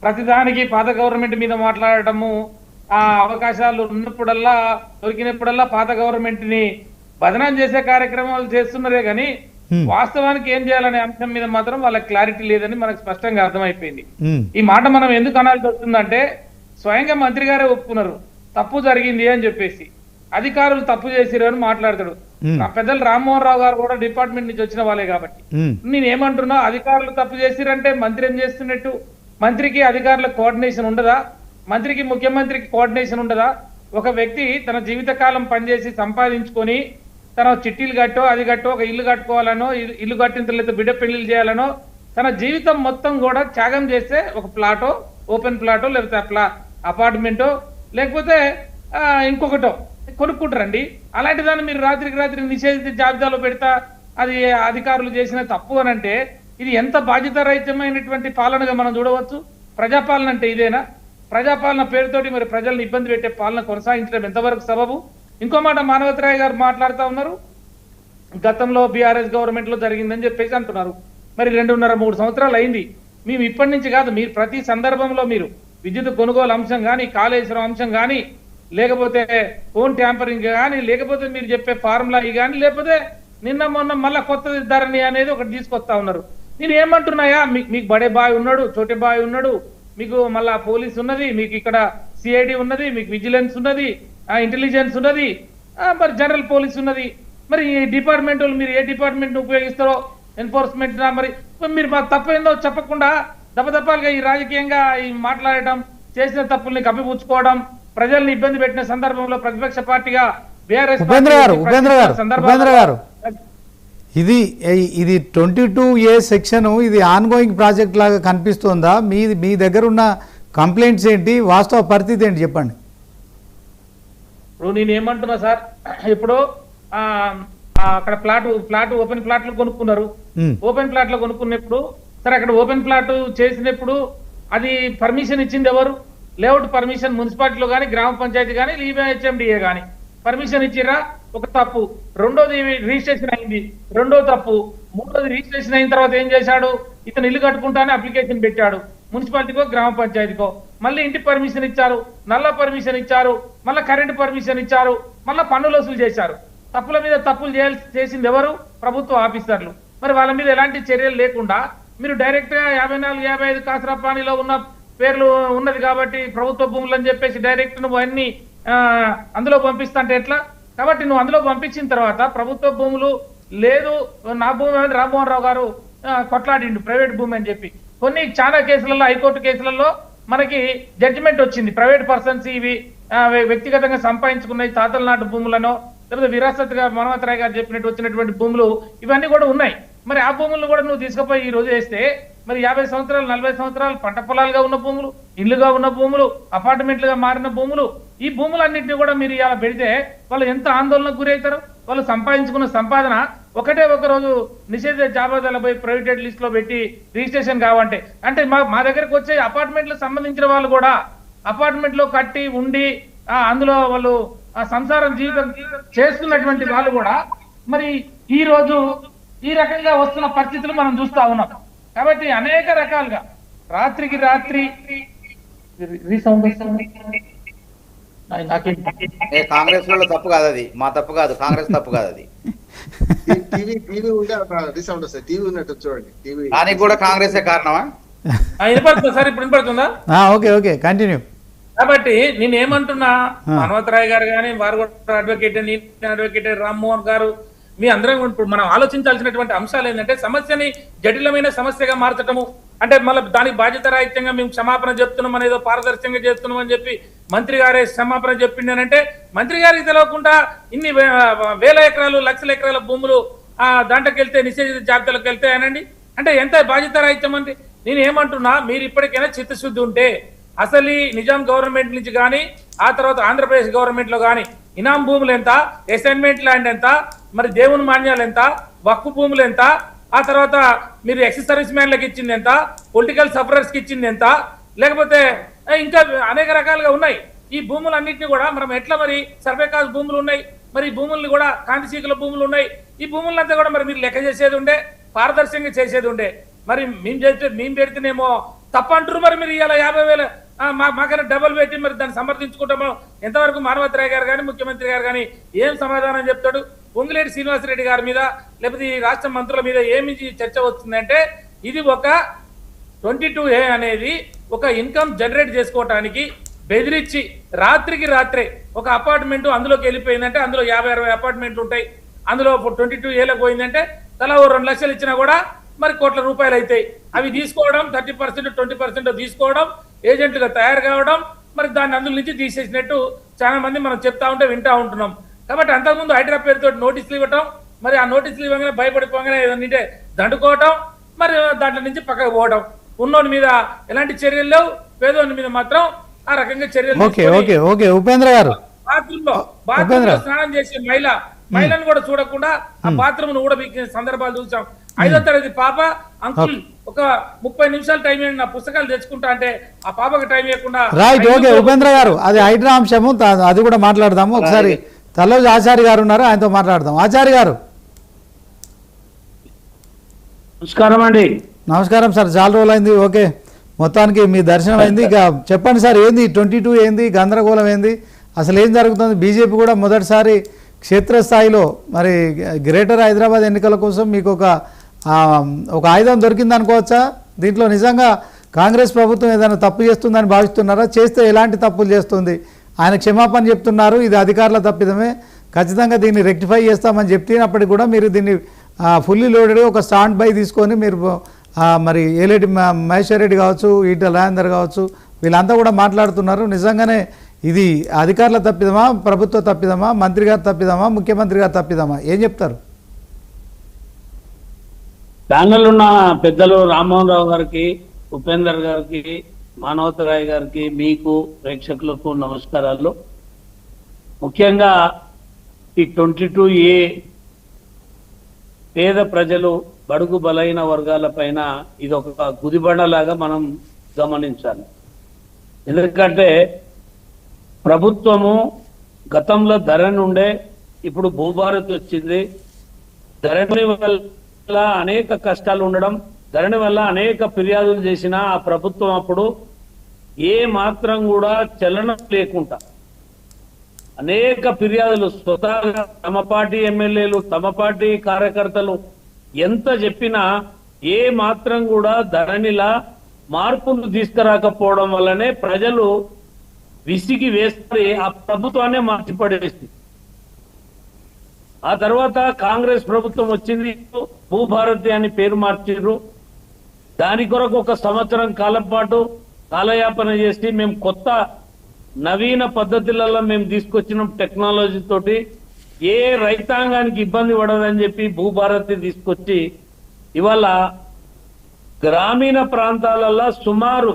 ప్రతిదానికి పాత గవర్నమెంట్ మీద మాట్లాడటము, ఆ అవకాశాలు ఉన్నప్పుడల్లా దొరికినప్పుడల్లా పాత గవర్నమెంట్ ని బదనాం చేసే కార్యక్రమాలు చేస్తున్నారే కానీ వాస్తవానికి ఏం చేయాలనే అంశం మీద మాత్రం వాళ్ళకి క్లారిటీ లేదని మనకు స్పష్టంగా అర్థమైపోయింది. ఈ మాట మనం ఎందుకు అనాల్సి వస్తుందంటే, స్వయంగా మంత్రి గారే ఒప్పుకున్నారు తప్పు జరిగింది అని చెప్పేసి. అధికారులు తప్పు చేసిరు అని మాట్లాడతాడు. పెద్దలు రామ్మోహన్ రావు గారు కూడా డిపార్ట్మెంట్ నుంచి వచ్చిన వాళ్ళే కాబట్టి నేను ఏమంటున్నా, అధికారులు తప్పు చేసిరంటే మంత్రి ఏం చేస్తున్నట్టు? మంత్రికి అధికారుల కోఆర్డినేషన్ ఉండదా? మంత్రికి ముఖ్యమంత్రికి కోఆర్డినేషన్ ఉండదా? ఒక వ్యక్తి తన జీవితకాలం పనిచేసి సంపాదించుకొని తన చిట్టీలు కట్టో అది కట్టో ఒక ఇల్లు కట్టుకోవాలనో, ఇల్లు కట్టిన తర్వాత బిడ్డ పెళ్లిళ్ళు చేయాలనో, తన జీవితం మొత్తం కూడా త్యాగం చేస్తే ఒక ప్లాటో, ఓపెన్ ప్లాటో, లేకపోతే అపార్ట్మెంటో, లేకపోతే ఇంకొకటో కొనుక్కుంటారండి. అలాంటి దాన్ని మీరు రాత్రికి రాత్రి నిషేధిత జాబితాలో పెడతా అది అధికారులు చేసిన తప్పు అని అంటే ఇది ఎంత బాధ్యతారహితమైనటువంటి పాలనగా మనం చూడవచ్చు. ప్రజాపాలన అంటే ఇదేనా? ప్రజాపాలన పేరుతోటి మరి ప్రజల్ని ఇబ్బంది పెట్టే పాలన కొనసాగించడం ఎంతవరకు సబబు? ఇంకో మాట మానవతరాయ్ గారు మాట్లాడుతూ ఉన్నారు, గతంలో బీఆర్ఎస్ గవర్నమెంట్ లో జరిగిందని చెప్పేసి అంటున్నారు. మరి 2.5-3 సంవత్సరాలు అయింది. మేము ఇప్పటి నుంచి కాదు, మీరు ప్రతి సందర్భంలో మీరు విద్యుత్ కొనుగోలు అంశం కానీ, కాళేశ్వరం అంశం కానీ, లేకపోతే ఫోన్ ట్యాంపరింగ్ కానీ, లేకపోతే మీరు చెప్పే ఫార్ములా కానీ, లేకపోతే నిన్న మొన్న మళ్ళా కొత్త ధరణి అనేది ఒకటి తీసుకొస్తా ఉన్నారు. నేను ఏమంటున్నాయా, మీకు బడే బాయ్ ఉన్నాడు, చోటే బాయ్ ఉన్నాడు, మీకు మళ్ళా పోలీస్ ఉన్నది, మీకు ఇక్కడ సిఐడి ఉన్నది, మీకు విజిలెన్స్ ఉన్నది, ఇంటెలిజెన్స్ ఉన్నది, మరి జనరల్ పోలీస్ ఉన్నది. మరి ఈ డిపార్ట్మెంట్ మీరు ఏ డిపార్ట్మెంట్ ఉపయోగిస్తారో ఎన్ఫోర్స్మెంట్, మరి మీరు తప్పేందో చెప్పకుండా దప్పదప్పాలుగా ఈ రాజకీయంగా ఈ మాట్లాడటం, చేసిన తప్పుల్ని కప్పిపుచ్చుకోవడం, ప్రజల్ని ఇబ్బంది పెట్టిన సందర్భంలో ప్రతిపక్ష పార్టీగా బీఆర్ఎస్ ఉపేంద్ర గారు ఇది 22A సెక్షన్, ఇది ఆన్ గోయింగ్ ప్రాజెక్ట్ లాగా కనిపిస్తుందా? మీ దగ్గర ఉన్న కంప్లైంట్స్ ఏంటి, వాస్తవ పరిస్థితి ఏంటి చెప్పండి. ఇప్పుడు నేను ఏమంటున్నా సార్, ఇప్పుడు అక్కడ ఫ్లాట్ ఓపెన్ ప్లాట్లు కొనుక్కున్నారు. ఓపెన్ ప్లాట్ లో కొనుక్కున్నప్పుడు సరే, అక్కడ ఓపెన్ ప్లాట్ చేసినప్పుడు అది పర్మిషన్ ఇచ్చింది ఎవరు? లేఅవుట్ పర్మిషన్ మున్సిపాలిటీలో కానీ, గ్రామ పంచాయతీ కానీ, హెచ్ఎండిఏ కానీ పర్మిషన్ ఇచ్చిరా? ఒక తప్పు. రెండోది రిజిస్ట్రేషన్ అయింది, రెండో తప్పు. మూడోది రిజిస్ట్రేషన్ అయిన తర్వాత ఏం చేశాడు? ఇతను ఇల్లు కట్టుకుంటానే అప్లికేషన్ పెట్టాడు మున్సిపాలిటీకో గ్రామ పంచాయతీకో. మళ్ళీ ఇంటి పర్మిషన్ ఇచ్చారు, నల్ల పర్మిషన్ ఇచ్చారు, మళ్ళీ కరెంట్ పర్మిషన్ ఇచ్చారు, మళ్ళీ పన్నులు వసూలు చేశారు. తప్పుల మీద తప్పులు చేసింది ఎవరు? ప్రభుత్వ ఆఫీసర్లు. మరి వాళ్ళ మీద ఎలాంటి చర్యలు లేకుండా మీరు డైరెక్ట్ గా 54-55 కాసరా పానీలో ఉన్న పేర్లు ఉన్నది కాబట్టి ప్రభుత్వ భూములు అని చెప్పేసి డైరెక్ట్ నువ్వు అన్ని అందులో పంపిస్తా అంటే ఎట్లా? కాబట్టి నువ్వు అందులో పంపించిన తర్వాత ప్రభుత్వ భూములు లేదు, నా భూమి అని రామ్మోహన్ రావు గారు కొట్లాడిండు ప్రైవేట్ భూమి అని చెప్పి. కొన్ని చాలా కేసులలో, హైకోర్టు కేసులలో మనకి జడ్జిమెంట్ వచ్చింది. ప్రైవేట్ పర్సన్స్ ఇవి వ్యక్తిగతంగా సంపాదించుకున్నాయి, తాతల నాటు భూములను, లేకపోతే విరాసత్గా మానవతరాయ్ గారు చెప్పినట్టు వచ్చినటువంటి భూములు ఇవన్నీ కూడా ఉన్నాయి. మరి ఆ భూములను కూడా నువ్వు తీసుకుపోయి ఈ రోజు వేస్తే మరి 50 సంవత్సరాలు 40 సంవత్సరాలు పంట పొలాలుగా ఉన్న భూములు, ఇళ్లుగా ఉన్న భూములు, అపార్ట్మెంట్లుగా మారిన భూములు, ఈ భూములన్నింటినీ కూడా మీరు ఇలా పెడితే వాళ్ళు ఎంత ఆందోళనకు గురవుతారు? వాళ్ళు సంపాదించుకున్న సంపాదన ఒకటే ఒక రోజు నిషేధ జాబితాలో పోయి ప్రైవేట్ లిస్ట్ లో పెట్టి రిజిస్ట్రేషన్ కావంటే అంటే మా దగ్గరకు వచ్చే అపార్ట్మెంట్లకు సంబంధించిన వాళ్ళు కూడా అపార్ట్మెంట్ లో కట్టి ఉండి అందులో వాళ్ళు సంసారం జీవితం చేస్తున్నటువంటి వాళ్ళు కూడా మరి ఈ రోజు ఈ రకంగా వస్తున్న పరిస్థితులు మనం చూస్తా ఉన్నాం. కాబట్టి అనేక రకాలుగా రాత్రికి రాత్రి కాంగ్రెస్ లో తప్పు కాదు, అది మా తప్పు కాదు, కాంగ్రెస్ తప్పు కాదు. అది టీవీ ఉంటే రీసౌండ్ వస్తుంది, టీవీ ఉన్నట్టు చూడండి. టీవీ దానికి కూడా కాంగ్రెసే కారణమా? వినపడుతుందా సార్? ఇప్పుడు వినపడుతుందా? Okay continue. కాబట్టి నేను ఏమంటున్నా, మానవతరాయ్ గారు కానీ, వారు కూడా అడ్వకేట్, నేను అడ్వకేట్, రామ్మోహన్ గారు, మీ అందరం ఇప్పుడు మనం ఆలోచించాల్సినటువంటి అంశాలు ఏంటంటే, సమస్యని జటిలమైన సమస్యగా మార్చటము అంటే మళ్ళీ దానికి బాధ్యత రాహిత్యంగా మేము క్షమాపణ చెప్తున్నాం అనేదో పారదర్శకంగా చేస్తున్నాం అని చెప్పి మంత్రి గారే క్షమాపణ చెప్పిండనంటే, మంత్రి గారికి తెలియకుండా ఇన్ని వేల ఎకరాలు లక్షల ఎకరాల భూములు దాంట్లోకి వెళ్తే నిషేధిత జాబితాలోకి వెళ్తే అనండి అంటే ఎంత బాధ్యత రాహిత్యం అండి. నేను ఏమంటున్నా, మీరు ఇప్పటికైనా చిత్తశుద్ధి ఉంటే అసలు నిజాం గవర్నమెంట్ నుంచి కానీ, ఆ తర్వాత ఆంధ్రప్రదేశ్ గవర్నమెంట్ లో కానీ ఇనాం భూములు ఎంత, అసైన్మెంట్ ల్యాండ్ ఎంత, మరి దేవుని మాన్యాలు ఎంత, వక్ఫ్ భూములు ఎంత, ఆ తర్వాత మీరు ఎక్స్ సర్వీస్ మ్యాన్లకు ఇచ్చింది ఎంత, పొలిటికల్ సఫరర్స్కి ఇచ్చింది ఎంత, లేకపోతే ఇంకా అనేక రకాలుగా ఉన్నాయి. ఈ భూములన్నింటినీ కూడా మనం ఎట్లా మరి సర్వే కాస్ట్ భూములు ఉన్నాయి, మరి ఈ భూముల్ని కూడా కాంతిశీకుల భూములు ఉన్నాయి, ఈ భూములంతా కూడా మరి మీరు లెక్క చేసేది ఉండే, పారదర్శకంగా చేసేది ఉండే. మరి మేము పెడితేనేమో తప్ప అంటారు. మరి మీరు ఇలా 50,000 మాకైనా డబుల్ పెట్టి మరి దాన్ని సమర్థించుకుంటామో ఎంతవరకు మానవతరాయ్ గారు కానీ ముఖ్యమంత్రి గారు కానీ ఏం సమాధానం చెప్తాడు? పొంగులేటి శ్రీనివాసరెడ్డి గారి మీద లేకపోతే ఈ రాష్ట్ర మంత్రుల మీద ఏమి చర్చ వస్తుందంటే ఇది ఒక 22A అనేది ఒక ఇన్కమ్ జనరేట్ చేసుకోవటానికి బెదిరించి రాత్రికి రాత్రే ఒక అపార్ట్మెంట్ అందులోకి వెళ్ళిపోయిందంటే అందులో 50-60 అపార్ట్మెంట్లు ఉంటాయి. అందులో 22Aలకు పోయిందంటే తలా 2 లక్షలు ఇచ్చినా కూడా మరి కోట్ల రూపాయలు అవుతాయి. అవి తీసుకోవడం 30% 20% తీసుకోవడం, ఏజెంట్లుగా తయారు కావడం, మరి దాన్ని అందులో నుంచి తీసేసినట్టు చాలా మంది మనం చెప్తా ఉంటే వింటా ఉంటున్నాం. కాబట్టి అంతకుముందు హైడ్రా పేరుతో నోటీసులు ఇవ్వటం, మరి ఆ నోటీసులు ఇవ్వగానే భయపడిపోగానే ఏదంటే దండుకోవటం, మరి దాంట్లో నుంచి పక్కకు పోవడం. ఉన్నోని మీద ఎలాంటి చర్యలు లేవు, పేదోని మీద మాత్రం ఆ రకంగా చర్యలు. ఓకే ఉపేంద్ర గారు, బాత్రూంలో స్నానం చేసే మహిళను కూడా చూడకుండా ఆ బాత్రూమ్ ను ఊడబీకిన సందర్భాలు చూసాం. 5వ తరగతి పాప అంకుల్ ఒక 30 నిమిషాలు టైం నా పుస్తకాలు తెచ్చుకుంటా అంటే ఆ పాపకు టైం ఇవ్వకుండా. రైట్, ఓకే ఉపేంద్ర గారు, అది హైడ్రా అంశము, అది కూడా మాట్లాడదాము. ఒకసారి తల్లోజు ఆచార్య గారు ఉన్నారు, ఆయనతో మాట్లాడదాం. ఆచార్య గారు నమస్కారం అండి. నమస్కారం సార్, చాలా రోజులు అయింది. ఓకే, మొత్తానికి మీ దర్శనం అయింది. ఇక చెప్పండి సార్, ఏంది 22 ఏంది, గందరగోళం ఏంది, అసలు ఏం జరుగుతుంది? బీజేపీ కూడా మొదటిసారి క్షేత్రస్థాయిలో మరి గ్రేటర్ హైదరాబాద్ ఎన్నికల కోసం మీకు ఒక ఆయుధం దొరికింది అనుకోవచ్చా? దీంట్లో నిజంగా కాంగ్రెస్ ప్రభుత్వం ఏదైనా తప్పు చేస్తుందని భావిస్తున్నారా? చేస్తే ఎలాంటి తప్పులు చేస్తుంది? ఆయన క్షమాపణ చెప్తున్నారు, ఇది అధికారుల తప్పిదమే, ఖచ్చితంగా దీన్ని రెక్టిఫై చేస్తామని చెప్తున్నప్పటికీ కూడా మీరు దీన్ని ఫుల్లీ లోడెడ్ ఒక స్టాండ్ బై తీసుకొని మీరు మరి ఏలేటి మహేశ్వర్ రెడ్డి కావచ్చు, ఈటల రాజేందర్ కావచ్చు, వీళ్ళంతా కూడా మాట్లాడుతున్నారు. నిజంగానే ఇది అధికారుల తప్పిదమా, ప్రభుత్వ తప్పిదమా, మంత్రి గారి తప్పిదమా, ముఖ్యమంత్రి గారి తప్పిదమా? ఏం చెప్తారు? ప్యానెల్ ఉన్న పెద్దలు రామ్మోహన్ రావు గారికి, ఉపేందర్ గారికి, మానవతరాయ్ గారికి, మీకు ప్రేక్షకులకు నమస్కారాలు. ముఖ్యంగా ఈ 22A పేద ప్రజలు, బడుగు బలైన వర్గాల పైన ఇది ఒక గుదిబండలాగా మనం గమనించాలి. ఎందుకంటే ప్రభుత్వము గతంలో ధరణి ఉండే, ఇప్పుడు భూభారతి వచ్చింది. ధరణి వల్ల అనేక కష్టాలు ఉండడం, ధరణి వల్ల అనేక ఫిర్యాదులు చేసిన ఆ ప్రభుత్వం అప్పుడు ఏ మాత్రం కూడా చలనం లేకుండా అనేక ఫిర్యాదులు స్వతహాగా తమ పార్టీ ఎమ్మెల్యేలు, తమ పార్టీ కార్యకర్తలు ఎంత చెప్పినా ఏ మాత్రం కూడా ధరణిలా మార్పులు తీసుకురాకపోవడం వల్లనే ప్రజలు విసిగి వేస్తే ఆ ప్రభుత్వాన్ని మార్చిపడేసి ఆ తర్వాత కాంగ్రెస్ ప్రభుత్వం వచ్చింది, భూభారతి అని పేరు మార్చారు. దాని కొరకు 1 సంవత్సరం కాలం పాటు కాలయాపన చేసి మేము కొత్త నవీన పద్ధతులలో మేము తీసుకొచ్చిన టెక్నాలజీ తోటి ఏ రైతాంగానికి ఇబ్బంది పడదని చెప్పి భూభారతి తీసుకొచ్చి ఇవాళ గ్రామీణ ప్రాంతాలలో సుమారు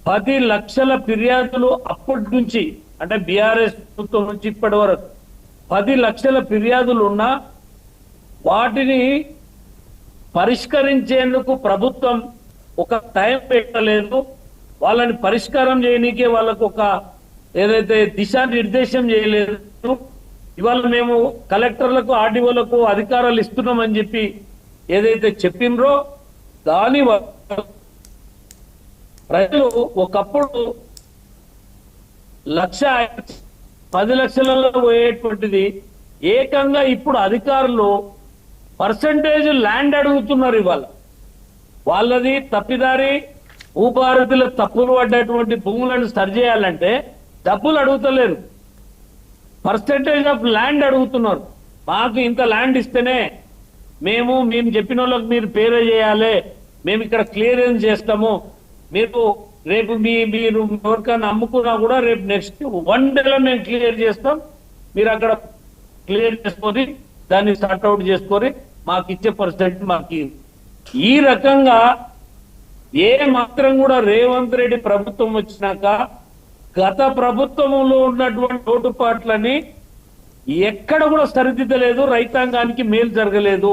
10 లక్షల ఫిర్యాదులు అప్పటి నుంచి, అంటే బీఆర్ఎస్ ప్రభుత్వం నుంచి ఇప్పటి వరకు 10 లక్షల ఫిర్యాదులు ఉన్నా వాటిని పరిష్కరించేందుకు ప్రభుత్వం ఒక టైం పెట్టలేదు. వాళ్ళని పరిష్కారం చేయనీకే వాళ్ళకు ఒక ఏదైతే దిశానిర్దేశం చేయలేదు. ఇవాళ మేము కలెక్టర్లకు, ఆర్డీఓలకు అధికారాలు ఇస్తున్నామని చెప్పి ఏదైతే చెప్పినరో దాని ప్రజలు ఒకప్పుడు 10 లక్షలలో పోయేటువంటిది ఏకంగా ఇప్పుడు అధికారులు పర్సంటేజ్ ల్యాండ్ అడుగుతున్నారు. ఇవాళ వాళ్ళది తప్పిదారి భూభారతిలో తప్పులు పడ్డటువంటి భూములను సరిచేయాలంటే డబ్బులు అడుగుతలేరు, పర్సంటేజ్ ఆఫ్ ల్యాండ్ అడుగుతున్నారు. మాకు ఇంత ల్యాండ్ ఇస్తేనే మేము చెప్పిన వాళ్ళకి మీరు పేరు చేయాలి, మేము ఇక్కడ క్లియరెన్స్ చేస్తాము, మీరు రేపు మీరు ఎవరికైనా అమ్ముకున్నా కూడా రేపు నెక్స్ట్ 1 డేలో మేము క్లియర్ చేస్తాం, మీరు అక్కడ క్లియర్ చేసుకొని దాన్ని సార్ట్అవుట్ చేసుకొని మాకు ఇచ్చే పర్సెంట్ మాకు. ఈ రకంగా ఏ మాత్రం కూడా రేవంత్ రెడ్డి ప్రభుత్వం వచ్చినాక గత ప్రభుత్వంలో ఉన్నటువంటి లోటుపాట్లని ఎక్కడ కూడా సరిదిద్దలేదు, రైతాంగానికి మేలు జరగలేదు.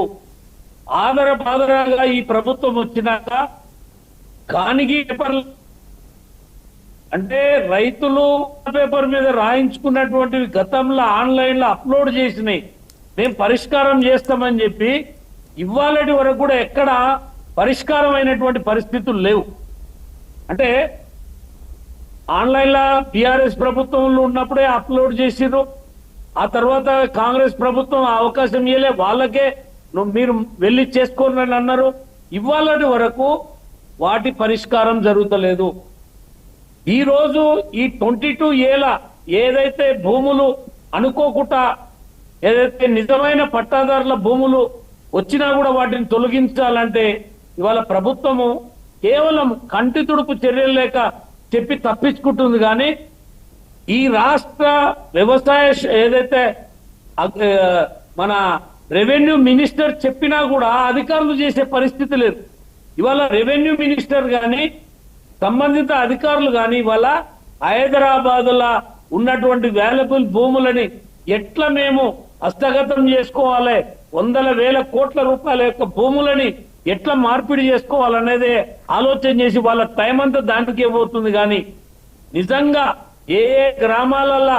ఆదరపాదరాగా ఈ ప్రభుత్వం వచ్చినాక కానికి పేపర్లు అంటే రైతులు పేపర్ మీద రాయించుకున్నటువంటివి గతంలో ఆన్లైన్ లో అప్లోడ్ చేసినాయి మేము పరిష్కారం చేస్తామని చెప్పి ఇవాళటి వరకు కూడా ఎక్కడ పరిష్కారం అయినటువంటి పరిస్థితులు లేవు. అంటే ఆన్లైన్ లో టిఆర్ఎస్ ప్రభుత్వంలో ఉన్నప్పుడే అప్లోడ్ చేసిర్రు. ఆ తర్వాత కాంగ్రెస్ ప్రభుత్వం అవకాశం ఇవ్వలే, వాళ్ళకే మీరు వెళ్ళి చేసుకోండి అని అన్నారు. ఇవాళటి వరకు వాటి పరిష్కారం జరుగుతలేదు. ఈ రోజు ఈ 22 ఏళ్ళ ఏదైతే భూములు అనుకోకుండా ఏదైతే నిజమైన పట్టాదారుల భూములు వచ్చినా కూడా వాటిని తొలగించాలంటే ఇవాళ ప్రభుత్వము కేవలం కంటి తుడుపు చర్యలు లేక చెప్పి తప్పించుకుంటుంది. కానీ ఈ రాష్ట్ర వ్యవసాయ ఏదైతే మన రెవెన్యూ మినిస్టర్ చెప్పినా కూడా అధికారులు చేసే పరిస్థితి లేదు. ఇవాళ రెవెన్యూ మినిస్టర్ గాని సంబంధిత అధికారులు గాని ఇవాళ హైదరాబాద్ లో ఉన్నటువంటి వాల్యుబుల్ భూములని ఎట్లా మేము హస్తగతం చేసుకోవాలి, వందల వేల కోట్ల రూపాయల యొక్క భూములని ఎట్లా మార్పిడి చేసుకోవాలనేదే ఆలోచన చేసి వాళ్ళ టైం అంతా దాంట్లోకే పోతుంది. కానీ నిజంగా ఏ ఏ గ్రామాలలో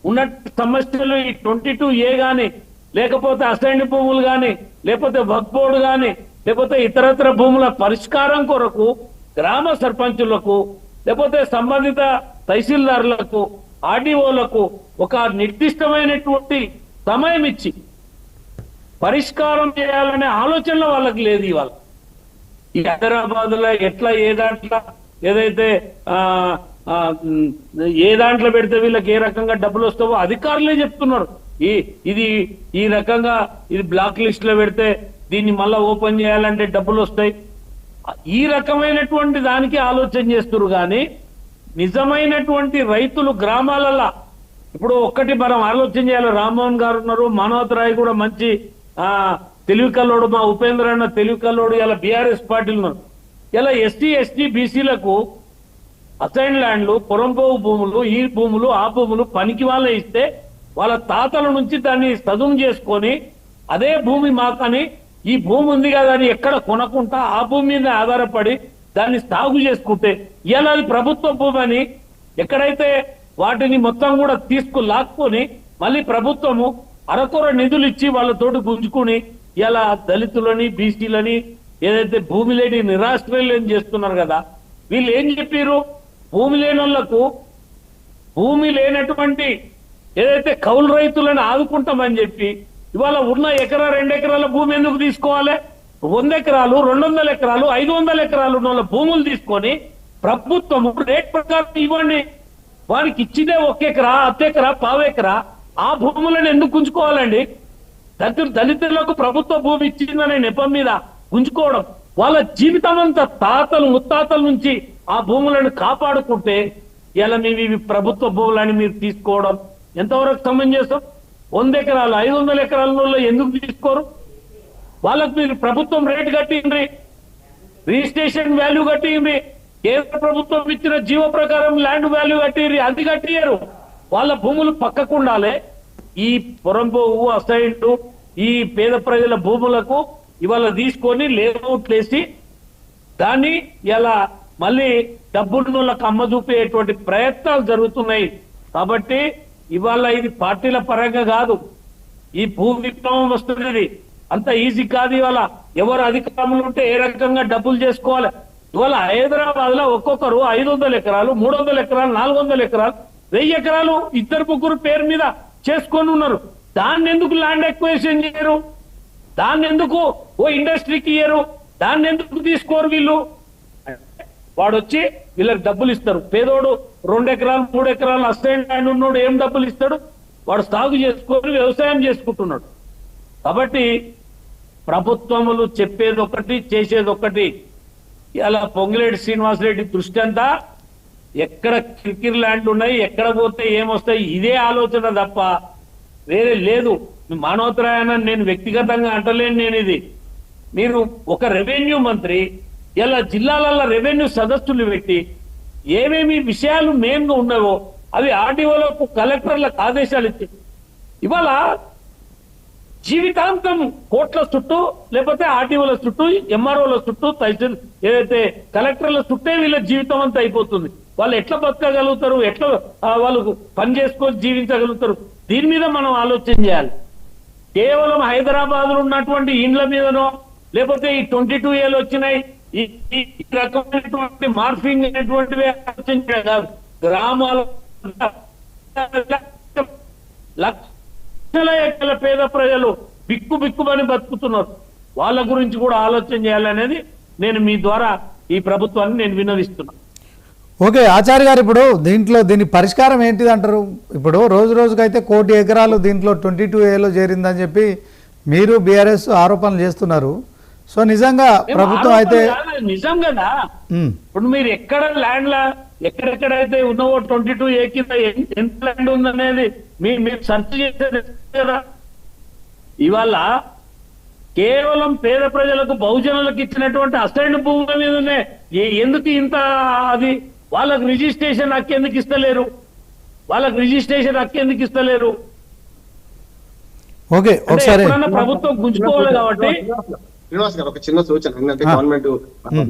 ఉన్న సమస్యలు ఈ 22A గాని లేకపోతే అసైన్డ్ భూములు గాని లేకపోతే వక్ఫ్ బోర్డు గాని లేకపోతే ఇతరత్ర భూముల పరిష్కారం కొరకు గ్రామ సర్పంచులకు లేకపోతే సంబంధిత తహసీల్దారులకు ఆర్డీఓలకు ఒక నిర్దిష్టమైనటువంటి సమయం ఇచ్చి పరిష్కారం చేయాలనే ఆలోచనలో వాళ్ళకి లేదు. ఇవాళ ఈ హైదరాబాద్ లో ఎట్లా ఏ దాంట్లో ఏదైతే ఏ దాంట్లో పెడితే వీళ్ళకి ఏ రకంగా డబ్బులు వస్తావో అధికారులే చెప్తున్నారు. ఈ రకంగా ఇది బ్లాక్ లిస్ట్ లో పెడితే దీన్ని మళ్ళా ఓపెన్ చేయాలంటే డబ్బులు వస్తాయి. ఈ రకమైనటువంటి దానికి ఆలోచన చేస్తున్నారు. కానీ నిజమైనటువంటి రైతులు గ్రామాలలో ఇప్పుడు ఒక్కటి మనం ఆలోచన చేయాలి. రామ్మోహన్ గారు ఉన్నారు, మనోహర్ రాయ్ కూడా మంచి తెలివి కల్లోడు, మా ఉపేంద్ర అన్న తెలివి కల్లోడు, ఇలా బీఆర్ఎస్ పార్టీలు ఉన్నారు. ఇలా ఎస్టీ ఎస్టీ బీసీలకు అసైన్ ల్యాండ్లు, పొరంపోవు భూములు, ఈ భూములు ఆ భూములు పనికి వాళ్ళే ఇస్తే వాళ్ళ తాతల నుంచి దాన్ని సదును చేసుకొని అదే భూమి మాకని ఈ భూమి ఉంది కదా అని ఎక్కడ కొనకుండా ఆ భూమి మీద ఆధారపడి దాన్ని సాగు చేసుకుంటే ఇలా అది ప్రభుత్వ భూమి అని ఎక్కడైతే వాటిని మొత్తం కూడా లాక్కొని మళ్ళీ ప్రభుత్వము అరకొర నిధులు ఇచ్చి వాళ్ళతోటి గుంజుకుని ఇలా దళితులని బీసీలని ఏదైతే భూమి లేని నిరాశ్రయులు చేస్తున్నారు కదా. వీళ్ళు ఏం చెప్పారు, భూమి లేని వాళ్లకు భూమి లేనటువంటి ఏదైతే కౌలు రైతులను ఆదుకుంటామని చెప్పి ఇవాళ ఉన్న ఎకరా 2 ఎకరాల భూమి ఎందుకు తీసుకోవాలి? 100 ఎకరాలు 200 ఎకరాలు 500 ఎకరాలు ఉన్న వాళ్ళ భూములు తీసుకొని ప్రభుత్వము రేట్ ప్రకారం ఇవ్వండి. వారికి ఇచ్చిదే 1 ఎకరా, అర్ధ ఎకరా, పావు ఎకరా ఆ భూములను ఎందుకు గుంజుకోవాలండి? దళితులకు ప్రభుత్వ భూమి ఇచ్చిందనే నెపం మీద గుంజుకోవడం, వాళ్ళ జీవితం అంతా తాతలు ముత్తాతల నుంచి ఆ భూములను కాపాడుకుంటే ఇలా ఇవి ప్రభుత్వ భూములని మీరు తీసుకోవడం ఎంతవరకు సమంజసం? 100 ఎకరాలు 500 ఎకరాలలో ఎందుకు తీసుకోరు? వాళ్ళకు మీరు ప్రభుత్వం రేటు కట్టిండ్రి, రిజిస్ట్రేషన్ వాల్యూ కట్టిండ్రి, కేంద్ర ప్రభుత్వం ఇచ్చిన జీవో ప్రకారం ల్యాండ్ వాల్యూ కట్టిండ్రి, అది కట్టియరు. వాళ్ళ భూములు పక్కకు ఉండాలి. ఈ పొరంపోవు అసైన్డ్ ఈ పేద ప్రజల భూములకు ఇవాళ తీసుకొని లేఅవుట్లు వేసి దాన్ని ఇలా మళ్ళీ డబ్బులకు అమ్మ చూపేటువంటి ప్రయత్నాలు జరుగుతున్నాయి. కాబట్టి ఇవాళ ఇది పార్టీల పరంగా కాదు, ఈ భూ విప్లవం వస్తున్నది అంత ఈజీ కాదు. ఇవాళ ఎవరు అధికారంలో ఉంటే ఏ రకంగా డబ్బులు చేసుకోవాలి. ఇవాళ హైదరాబాద్ లో ఒక్కొక్కరు 500 ఎకరాలు 300 ఎకరాలు 400 ఎకరాలు 1000 ఎకరాలు 2-3 పేరు మీద చేసుకొని ఉన్నారు. దాన్ని ఎందుకు ల్యాండ్ ఎక్విజిషన్ చేయరు? దాన్ని ఎందుకు ఓ ఇండస్ట్రీకి ఇయ్యరు? దాన్ని ఎందుకు తీసుకోరు? వీళ్ళు వాడు వచ్చి వీళ్ళకి డబ్బులు ఇస్తారు. పేదోడు 2 ఎకరాలు 3 ఎకరాలు అసైన్ ల్యాండ్ ఉన్నోడు ఏం డబ్బులు ఇస్తాడు? వాడు సాగు చేసుకొని వ్యవసాయం చేసుకుంటున్నాడు. కాబట్టి ప్రభుత్వములు చెప్పేది ఒకటి చేసేది ఒకటి. ఇలా పొంగిరెడ్డి శ్రీనివాసరెడ్డి దృష్టి అంతా ఎక్కడ కిరికిరి ల్యాండ్ ఉన్నాయి, ఎక్కడ పోతే ఏమొస్తాయి ఇదే ఆలోచన తప్ప వేరే లేదు. మానవతరాయన నేను వ్యక్తిగతంగా అంటలేను. నేను ఇది మీరు ఒక రెవెన్యూ మంత్రి ఇలా జిల్లాలలో రెవెన్యూ సదస్సులు పెట్టి ఏమేమి విషయాలు మెయిన్గా ఉన్నాయో అవి ఆర్డీఓలకు కలెక్టర్లకు ఆదేశాలు ఇచ్చి ఇవాళ జీవితాంతం కోట్ల చుట్టూ లేకపోతే ఆర్టీఓల చుట్టూ ఎంఆర్ఓల చుట్టూ తహసీల్ ఏదైతే కలెక్టర్ల చుట్టే వీళ్ళ జీవితం అంతా అయిపోతుంది. వాళ్ళు ఎట్లా బతకగలుగుతారు, ఎట్లా వాళ్ళు పని చేసుకొని జీవించగలుగుతారు? దీని మీద మనం ఆలోచన చేయాలి. కేవలం హైదరాబాద్ లో ఉన్నటువంటి ఇండ్ల మీదనో లేకపోతే ఈ 22A వచ్చినాయి ఈ రకమైనటువంటి మార్ఫింగ్ అనేటువంటివి ఆలోచన కాదు. గ్రామాల లక్షల ఎక్కల పేద ప్రజలు బిక్కుమని బతుకుతున్నారు. వాళ్ళ గురించి కూడా ఆలోచన చేయాలనేది నేను మీ ద్వారా ఈ ప్రభుత్వాన్ని నేను విన్నవిస్తున్నా. ఓకే ఆచార్య గారు, ఇప్పుడు దీని పరిష్కారం ఏంటిది అంటారు? ఇప్పుడు రోజుకైతే 1 కోటి ఎకరాలు దీంట్లో 22Aలో చేరిందని చెప్పి మీరు బీఆర్ఎస్ ఆరోపణలు చేస్తున్నారు. సో నిజంగా ప్రభుత్వం అయితే నిజం కదా. ఇప్పుడు మీరు ఎక్కడ ల్యాండ్ లా ఎక్కడెక్కడైతే ఉన్నవో 22A కింద ఎంత ల్యాండ్ ఉందనేది మీరు సెర్చ్ చేసేది కదా. ఇవాళ కేవలం పేద ప్రజలకు బహుజనులకు ఇచ్చినటువంటి అసైన్ భూముల మీదనే ఎందుకు ఇంత అది వాళ్ళకు రిజిస్ట్రేషన్ హక్కు ఎందుకు ఇస్తలేరు? ఓకే ఒకసారి ప్రభుత్వం గుంజుకోవాలి కాబట్టి. శ్రీనివాస్ గారు, ఒక చిన్న సూచన ఏంటంటే గవర్నమెంట్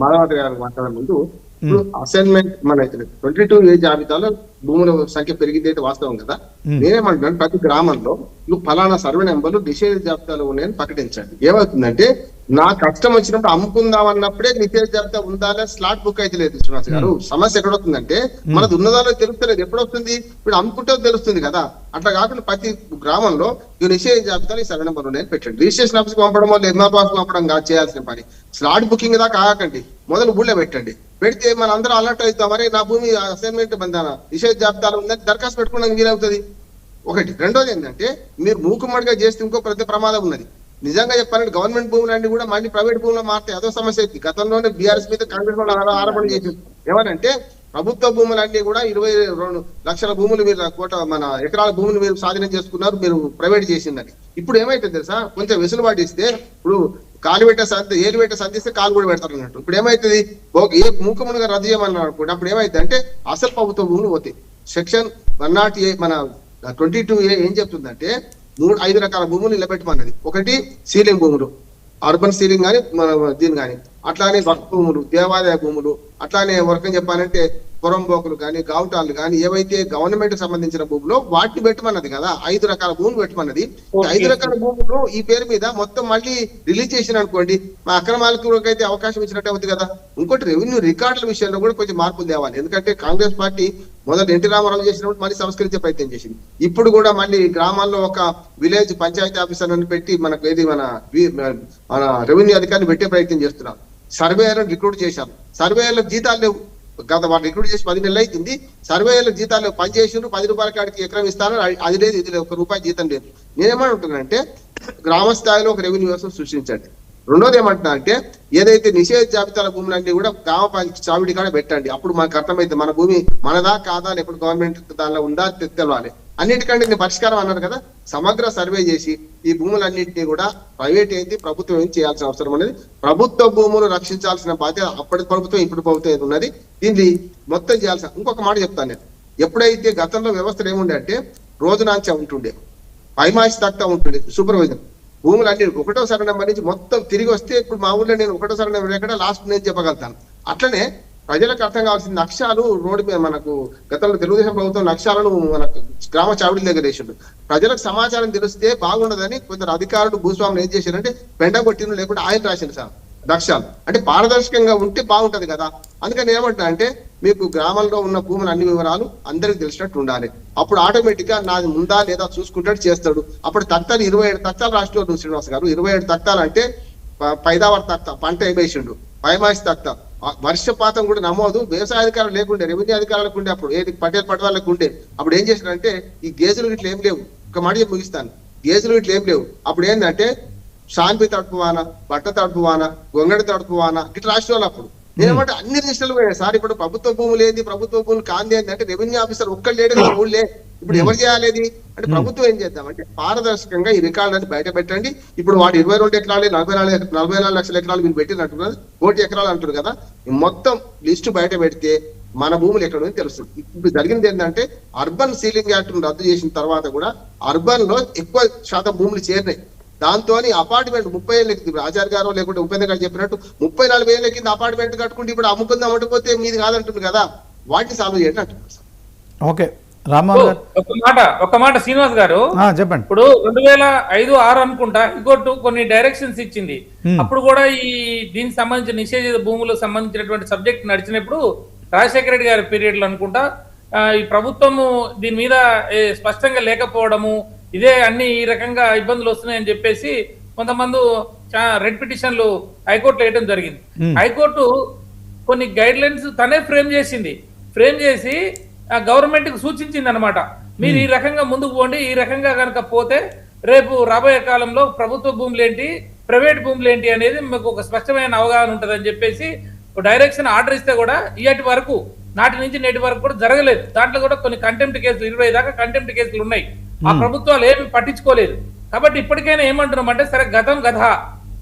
మాధవరావు గారు మాట్లాడే ముందు ఇప్పుడు అసైన్మెంట్ మన 22A జాబితాలో భూముల సంఖ్య పెరిగింది అయితే వాస్తవం కదా. నేనేమంటున్నాను, ప్రతి గ్రామంలో నువ్వు ఫలానా సర్వే నెంబర్లు నిషేధ జాబితాలో ఉన్నాయని ప్రకటించండి. ఏమవుతుందంటే నా కష్టం వచ్చినప్పుడు అమ్ముకుందాం అన్నప్పుడే నిషేధ జాబితా ఉందా స్లాట్ బుక్ అయితే లేదు. శ్రీనివాస్ గారు, సమస్య ఎక్కడవుతుందంటే మనది ఉన్నదాలో తెలుస్తలేదు. ఎప్పుడొస్తుంది? ఇప్పుడు అమ్ముకుంటే తెలుస్తుంది కదా. అట్లా కాకుండా ప్రతి గ్రామంలో ఈ నిషేధ జాబితాలో ఈ సర్వే నెంబర్ ఉన్నాయని పెట్టండి. రిజిస్ట్రేషన్ ఆఫీస్కి పంపడం వల్ల ఎంఆర్ ఆఫీస్ పంపడం కాదు చేయాల్సిన పని. స్లాట్ బుకింగ్ దాకా ఆగకండి, మొదలు ఊళ్ళో పెట్టండి. పెడితే మన అందరూ అలర్ట్ అవుతాం, మరి నా భూమి అసైన్మెంట్ నిషేధ జాబితాలో ఉందని దరఖాస్తు పెట్టుకోవడానికి వీలవుతుంది. ఒకటి. రెండోది ఏంటంటే మీరు మూకుమ్మడిగా చేస్తే ఇంకో పెద్ద ప్రమాదం ఉన్నది. నిజంగా చెప్పాలంటే గవర్నమెంట్ భూములన్నీ కూడా మళ్ళీ ప్రైవేట్ భూములు మారితే అదో సమస్య అవుతుంది. గతంలోనే బీఆర్ఎస్ మీద కాంగ్రెస్ వాళ్ళు ఆరోపణ చేసింది. ఏమనంటే ప్రభుత్వ భూములన్నీ కూడా 22 లక్షల భూములు మీరు మన ఎకరాల భూములు మీరు స్వాధీనం చేసుకున్నారు, మీరు ప్రైవేట్ చేసిందని. ఇప్పుడు ఏమైతుంది తెలుసా, కొంచెం వెసులుబాటు ఇస్తే ఇప్పుడు కాలు పెట్టే ఏలు పెట్టే సంధిస్తే కాలు కూడా పెడతారు అన్నట్టు. ఇప్పుడు ఏమైతుంది, ఏ మూకమునుగా రద్దు చేయమన్నారు అనుకోండి, అప్పుడు ఏమైంది అంటే అసలు ప్రభుత్వ భూములు పోతాయి. సెక్షన్ 108A మన 22A ఏం చెప్తుందంటే 5 రకాల భూములు నిలబెట్టమన్నది. ఒకటి సీలింగ్ భూములు, అర్బన్ సీలింగ్ కానీ మన దీని కానీ, అట్లానే వక్ఫ్ భూములు, దేవాలయ భూములు, అట్లానే వర్కం చెప్పాలంటే పొరంబోకులు కానీ గావుటాలు కానీ ఏవైతే గవర్నమెంట్ సంబంధించిన భూములు వాటిని పెట్టమన్నది కదా. 5 రకాల భూములు పెట్టమన్నది. 5 రకాల భూములు ఈ పేరు మీద మొత్తం మళ్ళీ రిలీజ్ చేసిన అనుకోండి, మా అక్రమాలకు అయితే అవకాశం ఇచ్చినట్టు అవుతుంది కదా. ఇంకోటి రెవెన్యూ రికార్డుల విషయంలో కూడా కొంచెం మార్పులు తేవాలి. ఎందుకంటే కాంగ్రెస్ పార్టీ మొదట ఎన్టీ రామారావు చేసినప్పుడు మళ్ళీ సంస్కరించే ప్రయత్నం చేసింది. ఇప్పుడు కూడా మళ్ళీ గ్రామాల్లో ఒక విలేజ్ పంచాయతీ ఆఫీసర్ అని పెట్టి మనకు ఏది మన రెవెన్యూ అధికారిని పెట్టే ప్రయత్నం చేస్తున్నాం. సర్వేయర్లను రిక్రూట్ చేశారు. సర్వేయర్లకు జీతాలు లేవు. గత వాళ్ళు రిక్రూట్ చేసి 10 నెలలు అవుతుంది. సర్వేయర్లకు జీతాలు లేవు. పని చేసి 10 రూపాయల కాడికి ఎకరం ఇస్తాను, అది లేదు ఇది లేదు, 1 రూపాయి జీతం లేదు. నేనేమంటున్నానంటే గ్రామ స్థాయిలో ఒక రెవెన్యూ వ్యవస్థ సృష్టించండి. రెండోది ఏమంటున్నా అంటే ఏదైతే నిషేధ జాబితాల భూములన్నీ కూడా గ్రామ పంచాయతీ చావిడి కాడ పెట్టండి. అప్పుడు మనకు అర్థమైతే మన భూమి మనదా కాదా అని ఎప్పుడు గవర్నమెంట్ దానిలో ఉందా తెలవాలి. అన్నిటికంటే నేను పరిష్కారం అన్నారు కదా, సమగ్ర సర్వే చేసి ఈ భూములన్నింటినీ కూడా ప్రైవేట్ ఏంటి ప్రభుత్వం ఏం చేయాల్సిన అవసరం అనేది, ప్రభుత్వ భూములు రక్షించాల్సిన బాధ్యత అప్పటి ప్రభుత్వం ఇప్పుడు ప్రభుత్వం ఏది ఉన్నది, దీన్ని మొత్తం చేయాల్సిన. ఇంకొక మాట చెప్తాను నేను, ఎప్పుడైతే గతంలో వ్యవస్థలు ఏముండే అంటే రోజునాంచ ఉంటుండే, పైమాసి తక్కువ ఉంటుండే సూపర్వైజర్, భూములన్నీ 1వ సర్వే నెంబర్ నుంచి మొత్తం తిరిగి వస్తే ఇప్పుడు మా ఊళ్ళో నేను 1వ సర్వే నెంబర్ ఎక్కడ లాస్ట్ నేను చెప్పగలుగుతాను. అట్లనే ప్రజలకు అర్థం కావాల్సిన లక్ష్యాలు రోడ్డు మీద మనకు గతంలో తెలుగుదేశం ప్రభుత్వం లక్ష్యాలను మనకు గ్రామ చావిడి దగ్గర వేసిండు. ప్రజలకు సమాచారం తెలిస్తే బాగుండదని కొందరు అధికారులు భూస్వాములు ఏం చేశారంటే పెండ కొట్టిన లేకుంటే ఆయన రాసిండు సార్ లక్ష్యాలు. అంటే పారదర్శకంగా ఉంటే బాగుంటది కదా. అందుకని ఏమంటా అంటే మీకు గ్రామంలో ఉన్న భూముల అన్ని వివరాలు అందరికి తెలిసినట్టు ఉండాలి. అప్పుడు ఆటోమేటిక్ గా నాది ఉందా లేదా చూసుకుంటాడు చేస్తాడు. అప్పుడు తక్తాలు 27 తక్తాలు రాష్ట్రంలో శ్రీనివాస్ గారు 27 తక్తాలు అంటే పైదావర్ తక్త పంట వేసిండు, పైమాసి తక్త, వర్షపాతం కూడా నమోదు, వ్యవసాయ అధికారులు లేకుండే, రెవెన్యూ అధికారులకు ఉండే, అప్పుడు ఏది పటేల్ పటవాళ్ళకు ఉండే. అప్పుడు ఏం చేశారంటే ఈ గేజులు ఇట్లా ఏం లేవు. ఒక మాట చెప్పి ముగిస్తాను, గేజులు ఇట్లా ఏం లేవు. అప్పుడు ఏంటంటే షాన్పి తడుపువానా, బట్ట తడుపువానా, గొంగడి తడుపువానా ఇట్లా రాష్ట్రాలు. అప్పుడు నేనేమంటే అన్ని రిజిస్టర్లు పోయాయి సార్. ఇప్పుడు ప్రభుత్వ భూములు ఏంది, ప్రభుత్వ భూములు కాంది ఏంది అంటే రెవెన్యూ ఆఫీసర్ ఒక్కళ్ళు లేడు కదా ఊళ్ళే. ఇప్పుడు ఎవరు చేయాలి అంటే ప్రభుత్వం ఏం చేద్దామంటే పారదర్శకంగా ఈ రికార్డులను బయట పెట్టండి. ఇప్పుడు వాడు 22 ఎకరాలు 44 లక్షల ఎకరాలు మీరు పెట్టినట్టున్నారు, 1 కోటి ఎకరాలు అంటారు కదా. మొత్తం లిస్టు బయట పెడితే మన భూములు ఎక్కడ ఉందో తెలుస్తుంది. ఇప్పుడు జరిగింది ఏంటంటే అర్బన్ సీలింగ్ యాక్ట్ రద్దు చేసిన తర్వాత కూడా అర్బన్ లో ఎక్కువ శాతం భూములు చేరినాయి. దాంతో అపార్ట్మెంట్ 30 ఏళ్ళ కింద ఇప్పుడు ఆచార్య గారు లేకుంటే ఉపేంద్ర గారు చెప్పినట్టు 34 ఏళ్ళ కింద అపార్ట్మెంట్ కట్టుకుంటే ఇప్పుడు అమ్ముకుందాం అమ్ముకపోతే మీది కాదంటుంది కదా, వాటిని సాల్వ్ చేయండి అంటున్నారు సార్. ఓకే రామ్మోహన్ గారు ఒక మాట శ్రీనివాస్ గారు, చెప్పండి. ఇప్పుడు 2005-6 అనుకుంటా హైకోర్టు కొన్ని డైరెక్షన్స్ ఇచ్చింది. అప్పుడు కూడా ఈ దీనికి సంబంధించిన నిషేధిత భూములకు సంబంధించినటువంటి సబ్జెక్ట్ నడిచినప్పుడు రాజశేఖర రెడ్డి గారి పీరియడ్ లో అనుకుంటా ఈ ప్రభుత్వము దీని మీద స్పష్టంగా లేకపోవడము, ఇదే అన్ని ఈ రకంగా ఇబ్బందులు వస్తున్నాయని చెప్పేసి కొంతమంది రెడ్ పిటిషన్లు హైకోర్టులో వేయడం జరిగింది. హైకోర్టు కొన్ని గైడ్ లైన్స్ తనే ఫ్రేమ్ చేసి గవర్నమెంట్ కి సూచించింది అనమాట. మీరు ఈ రకంగా ముందుకు పోండి, ఈ రకంగా కనుక పోతే రేపు రాబోయే కాలంలో ప్రభుత్వ భూములు ఏంటి, ప్రైవేట్ భూములు ఏంటి అనేది మీకు ఒక స్పష్టమైన అవగాహన ఉంటుంది అని చెప్పేసి డైరెక్షన్ ఆర్డర్ ఇస్తే కూడా ఇయటి వరకు నాటి నుంచి నేటి వరకు కూడా జరగలేదు. దాంట్లో కూడా కొన్ని కంటెంప్ట్ కేసులు 20 దాకా కంటెంప్ట్ కేసులు ఉన్నాయి. ఆ ప్రభుత్వాలు ఏమి పట్టించుకోలేదు. కాబట్టి ఇప్పటికైనా ఏమంటున్నామంటే సరే గతం గత,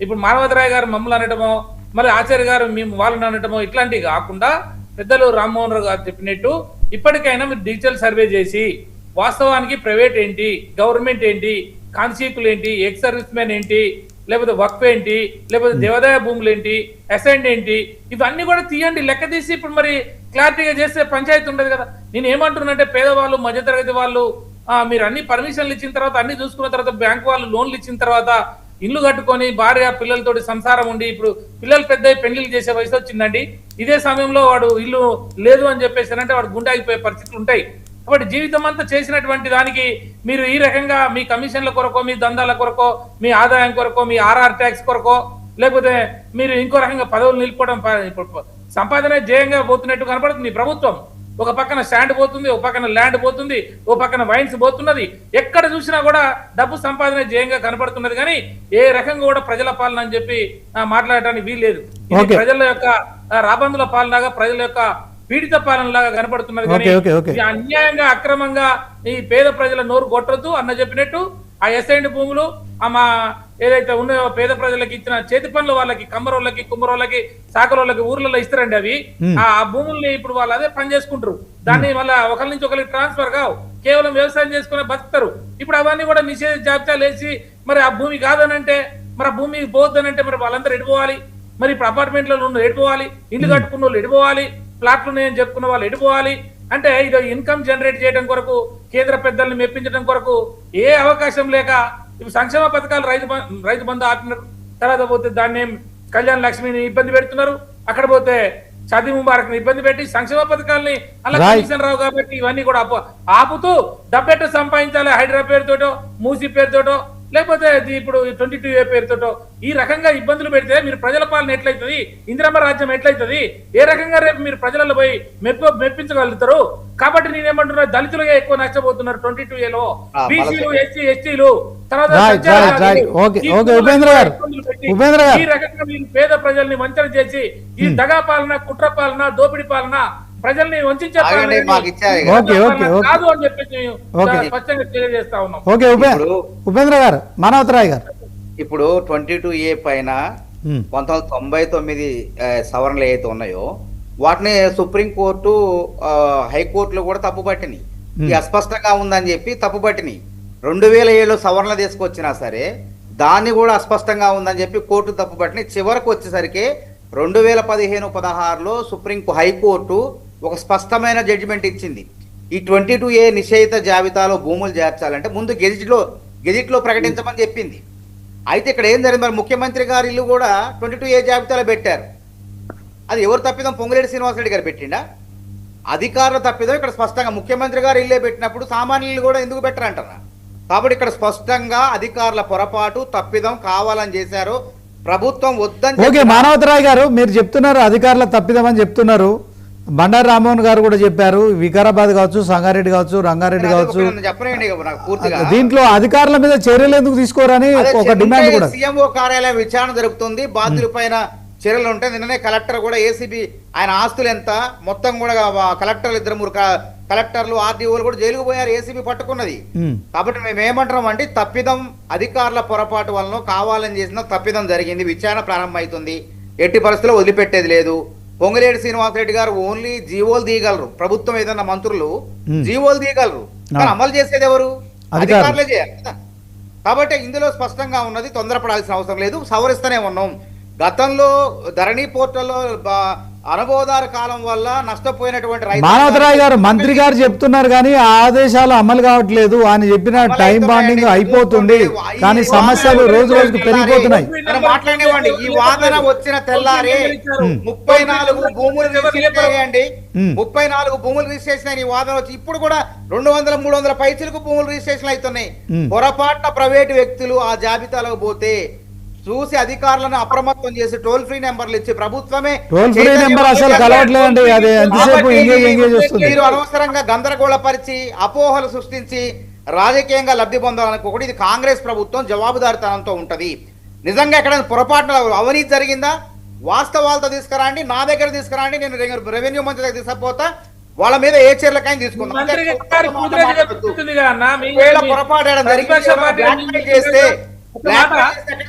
ఇప్పుడు మానవతరాయ్ గారు మమ్మల్ని అనటమో, మరి ఆచార్య గారు మేము వాళ్ళని అనటమో ఇట్లాంటివి కాకుండా పెద్దలు రామ్మోహన్ రావు గారు చెప్పినట్టు ఇప్పటికైనా మీరు డిజిటల్ సర్వే చేసి వాస్తవానికి ప్రైవేట్ ఏంటి, గవర్నమెంట్ ఏంటి, కాన్సీకులు ఏంటి, ఎక్స్ సర్వీస్ మెన్ ఏంటి, లేకపోతే వక్ఫ్ ఏంటి, లేకపోతే దేవాదాయ భూములు ఏంటి, అసైన్ ఏంటి, ఇవన్నీ కూడా తీయండి, లెక్క తీసి ఇప్పుడు మరి క్లారిటీగా చేస్తే పంచాయతీ ఉండదు కదా. నేను ఏమంటున్నానంటే పేదవాళ్ళు, మధ్యతరగతి వాళ్ళు మీరు అన్ని పర్మిషన్లు ఇచ్చిన తర్వాత, అన్ని చూసుకున్న తర్వాత, బ్యాంకు వాళ్ళు లోన్లు ఇచ్చిన తర్వాత ఇల్లు కట్టుకొని భార్య పిల్లలతోటి సంసారం ఉండి ఇప్పుడు పిల్లలు పెద్ద పెళ్లిళ్ళు చేసే వయసు వచ్చిందండి. ఇదే సమయంలో వాడు ఇల్లు లేదు అని చెప్పేసి అంటే వాడు గుండె ఆగిపోయే పరిస్థితులు ఉంటాయి. కాబట్టి జీవితం అంతా చేసినటువంటి దానికి మీరు ఈ రకంగా మీ కమిషన్ల కొరకో, మీ దందాల కొరకో, మీ ఆదాయం కొరకో, మీ ఆర్ఆర్ ట్యాక్స్ కొరకో, లేకపోతే మీరు ఇంకో రకంగా పదవులు నిలుపుకోవడం ఇప్పుడు సంపాదన జయంగా పోతున్నట్టు కనపడుతుంది. ప్రభుత్వం ఒక పక్కన స్టాండ్ పోతుంది, ఒక పక్కన ల్యాండ్ పోతుంది, ఒక పక్కన వైన్స్ పోతున్నది. ఎక్కడ చూసినా కూడా డబ్బు సంపాదన జయంగా కనపడుతున్నది. కానీ ఏ రకంగా కూడా ప్రజల పాలన అని చెప్పి మాట్లాడటానికి వీల్లేదు. ఇది ప్రజల యొక్క రాబందుల పాలనగా, ప్రజల యొక్క పీడిత పాలనలాగా కనపడుతున్నది. కానీ అన్యాయంగా అక్రమంగా ఈ పేద ప్రజల నోరు కొట్టద్దు అన్న చెప్పినట్టు ఆ ఎస్ఐండ్ భూములు మా ఏదైతే ఉన్నాయో పేద ప్రజలకు ఇచ్చిన చేతి పనులు వాళ్ళకి, కమ్మరోళ్ళకి, కుమ్మరోళ్ళకి, సాకరోళ్ళకి ఊర్లలో ఇస్తారండి. అవి ఆ భూముల్ని ఇప్పుడు వాళ్ళు అదే పని చేసుకుంటారు. దాన్ని మళ్ళీ ఒకరి నుంచి ఒకరికి ట్రాన్స్ఫర్ కావు, కేవలం వ్యవసాయం చేసుకునే బతుకుతారు. ఇప్పుడు అవన్నీ కూడా నిషేధ జాబితాలు వేసి మరి ఆ భూమి కాదనంటే, మరి ఆ భూమి పోద్దనంటే మరి వాళ్ళందరూ ఎడిపోవాలి. మరి ఇప్పుడు అపార్ట్మెంట్లలో ఉన్న ఎడిపోవాలి, ఇల్లు కట్టుకున్న వాళ్ళు ఎడిపోవాలి, ప్లాట్లు ఉన్నాయని చెప్పుకున్న వాళ్ళు ఎడిపోవాలి. అంటే ఇది ఇన్కమ్ జనరేట్ చేయడం కొరకు, కేంద్ర పెద్దల్ని మెప్పించడం కొరకు ఏ అవకాశం లేక ఇప్పుడు సంక్షేమ పథకాలు రైతు బంధు ఆపినారు. తర్వాత పోతే దాన్ని కళ్యాణ్ లక్ష్మిని ఇబ్బంది పెడుతున్నారు. అక్కడ పోతే షాదీ ముబారక్ ఇబ్బంది పెట్టి సంక్షేమ పథకాలని అలా కమిషన్ రావు కాబట్టి ఇవన్నీ కూడా ఆపుతూ డబ్బెట్టు సంపాదించాలి. హైదరాబాద్ పేరుతోటో, మూసీ పేరుతోటో, లేకపోతే ఇప్పుడు 22A పేరుతోటో ఈ రకంగా ఇబ్బందులు పెడితే మీరు ప్రజల పాలన ఎట్లయితుంది, ఇందిరమ్మ రాజ్యం ఎట్లయితుంది, ఏ రకంగా రేపు మీరు ప్రజలలో పోయి మెప్పించగలుగుతారు. కాబట్టి నేనేమంటున్నా, దళితులుగా ఎక్కువ నష్టపోతున్నారు 22Aలో, బీసీలు, ఎస్సీ, ఎస్టీలు, తర్వాత ఈ రకంగా మీరు పేద ప్రజల్ని వంచన చేసి ఈ దగా పాలన, కుట్ర పాలన, దోపిడి పాలన, ప్రజల్ని వంచే కాదు అని చెప్పేసి స్పష్టంగా తెలియజేస్తా ఉన్నాం. ఉపేంద్ర గారు, మానవతరాయ్ గారు, ఇప్పుడు 22A పైన 1999 సవరణలు ఏవైతే ఉన్నాయో వాటిని సుప్రీంకోర్టు, హైకోర్టులో కూడా తప్పుపట్టినాయి. ఇది అస్పష్టంగా ఉందని చెప్పి తప్పుపట్టినాయి. 2007 సవరణలు తీసుకొచ్చినా సరే దాన్ని కూడా అస్పష్టంగా ఉందని చెప్పి కోర్టు తప్పుపట్టినాయి. చివరకు వచ్చేసరికి 2015-16లో హైకోర్టు ఒక స్పష్టమైన జడ్జిమెంట్ ఇచ్చింది. ఈ 22A నిషేధిత జాబితాలో భూములు చేర్చాలంటే ముందు గెజిట్లో ప్రకటించమని చెప్పింది. అయితే ఇక్కడ ఏం జరిగింది, మరి ముఖ్యమంత్రి గారి ఇల్లు కూడా 22A జాబితాలో పెట్టారు. అది ఎవరు తప్పిదం? పొంగులేటి శ్రీనివాసరెడ్డి గారు పెట్టిండా? అధికారుల తప్పిదం ఇక్కడ స్పష్టంగా ముఖ్యమంత్రి గారు ఇల్లే పెట్టినప్పుడు సామాన్యులు కూడా ఎందుకు పెట్టరంటారా? కాబట్టి ఇక్కడ స్పష్టంగా అధికారుల పొరపాటు, తప్పిదం కావాలని చేశారు. ప్రభుత్వం వద్దని. ఓకే మానవతరాయ్ గారు, మీరు చెప్తున్నారు అధికారుల తప్పిదం అని చెప్తున్నారు. బండారు రామ్మోహన్ గారు కూడా చెప్పారు, వికారాబాద్ కావచ్చు, సంగారెడ్డి కావచ్చు, రంగారెడ్డి కావచ్చు, దీంట్లో అధికారుల మీద చర్యలు ఎందుకు తీసుకోరని ఒక డిమాండ్ కూడా. సీఎంఓ కార్యాలయం విచారణ జరుపుతుంది, బాధ్యుల పైన చర్యలు ఉంటాయి. నిన్ననే కలెక్టర్ కూడా ఏసీబీ ఆయన ఆస్తులు ఎంత మొత్తం కూడా కలెక్టర్లు 2-3 కలెక్టర్లు, ఆర్డీఓలు కూడా జైలుకు పోయారు, ఏసీబీ పట్టుకున్నది. కాబట్టి మేము ఏమంటున్నాం అంటే తప్పిదం అధికారుల పొరపాటు వలన కావాలని చేసిన తప్పిదం జరిగింది. విచారణ ప్రారంభమవుతుంది, ఎట్టి పరిస్థితుల్లో వదిలిపెట్టేది లేదు. పొంగులేటి శ్రీనివాసరెడ్డి గారు ఓన్లీ జీవోలు తీయగలరు, ప్రభుత్వం ఏదన్నా మంత్రులు జీవోలు తీయగలరు, కానీ అమలు చేసేది ఎవరు? అధికారులే చేయాలి కదా. కాబట్టి ఇందులో స్పష్టంగా ఉన్నది, తొందరపడాల్సిన అవసరం లేదు, సవరిస్తూనే ఉన్నాం. గతంలో ధరణి పోర్టల్లో అనుభవదారు కాలం వల్ల నష్టపోయినటువంటి మానవతరాయ్ గారు మంత్రి గారు చెప్తున్నారు కానీ ఆ ఆదేశాలు అమలు కావట్లేదు. ఆయన చెప్పిన టైం బాండింగ్ అయిపోతుంది కానీ సమస్యలు రోజు రోజుకు పెరిగిపోతున్నాయి. మాట్లాడేవాడి ఈ వాదన వచ్చిన తెల్లారే 34 భూములు రిజిస్ట్రేషన్ అయ్యండి, 34 భూములు రిజిస్ట్రేషన్ అయిన ఈ వాదన వచ్చి ఇప్పుడు కూడా 200-300 పైసలకు భూములు రిజిస్ట్రేషన్ అవుతున్నాయి. పొరపాటున ప్రైవేటు వ్యక్తులు ఆ జాబితాలో పోతే చూసి అధికారులను అప్రమత్తం చేసి టోల్ ఫ్రీ నెంబర్లు ఇచ్చి ప్రభుత్వమే టోల్ ఫ్రీ నెంబర్ అసలు కలవట్లేదండి. అది ఎంతసేపు ఎంగేజ్ వస్తుంది. మీరు అనవసరంగా గందరగోళపరిచి అపోహలు సృష్టించి రాజకీయంగా లబ్ధి పొందాలనుకోకూడదు. ఇది కాంగ్రెస్ ప్రభుత్వం జవాబుదారితనంతో ఉంటది. నిజంగా ఎక్కడైనా పొరపాటున అవినీతి జరిగిందా వాస్తవాలతో తీసుకురండి, నా దగ్గర తీసుకురండి, నేను రెవెన్యూ మంత్రి దగ్గర తీసుకపోతా, వాళ్ళ మీద ఏ చర్యలకైనా తీసుకుందాం. పొరపాటు చేస్తే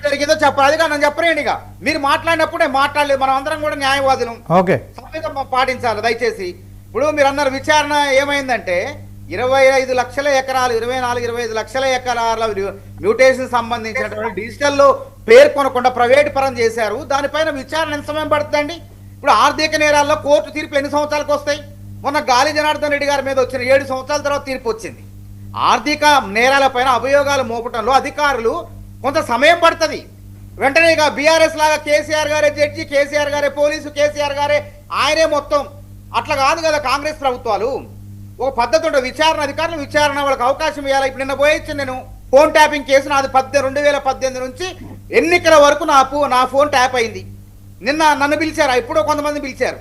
జరిగిందో చెప్పాలి, అది నన్ను చెప్పలేండి. ఇక మీరు మాట్లాడినప్పుడే మాట్లాడలేదు, మనం అందరం కూడా న్యాయవాదులు, సంవిధానం పాటించాలి దయచేసి. ఇప్పుడు మీరు అన్నారు విచారణ ఏమైందంటే 25 లక్షల ఎకరాలు 24-25 లక్షల ఎకరాల మ్యూటేషన్ సంబంధించినటువంటి డిజిటల్లో పేర్కొనకుండా ప్రైవేట్ పరం చేశారు. దానిపైన విచారణ ఎంత సమయం పడుతుందండి? ఇప్పుడు ఆర్థిక నేరాల్లో కోర్టు తీర్పులు ఎన్ని సంవత్సరాలకు వస్తాయి? మొన్న గాలి జనార్దన్ రెడ్డి గారి మీద వచ్చిన 7 సంవత్సరాల తర్వాత తీర్పు వచ్చింది. ఆర్థిక నేరాలపైన అభియోగాలు మోపటంలో అధికారులు కొంత సమయం పడుతుంది. వెంటనే ఇక బీఆర్ఎస్ లాగా కేసీఆర్ గారే జడ్జి, కేసీఆర్ గారే పోలీసు, కేసీఆర్ గారే ఆయనే మొత్తం, అట్లా కాదు కదా కాంగ్రెస్ ప్రభుత్వాలు. ఒక పద్ధతి ఉంటుంది, విచారణ అధికారులు విచారణ వాళ్ళకి అవకాశం ఇవ్వాలి. ఇప్పుడు నిన్న పోయొచ్చు నేను ఫోన్ ట్యాపింగ్ కేసు నాది 2018 నుంచి ఎన్నికల వరకు నా ఫోన్ ట్యాప్ అయింది. నిన్న నన్ను పిలిచారు, ఇప్పుడు కొంతమంది పిలిచారు.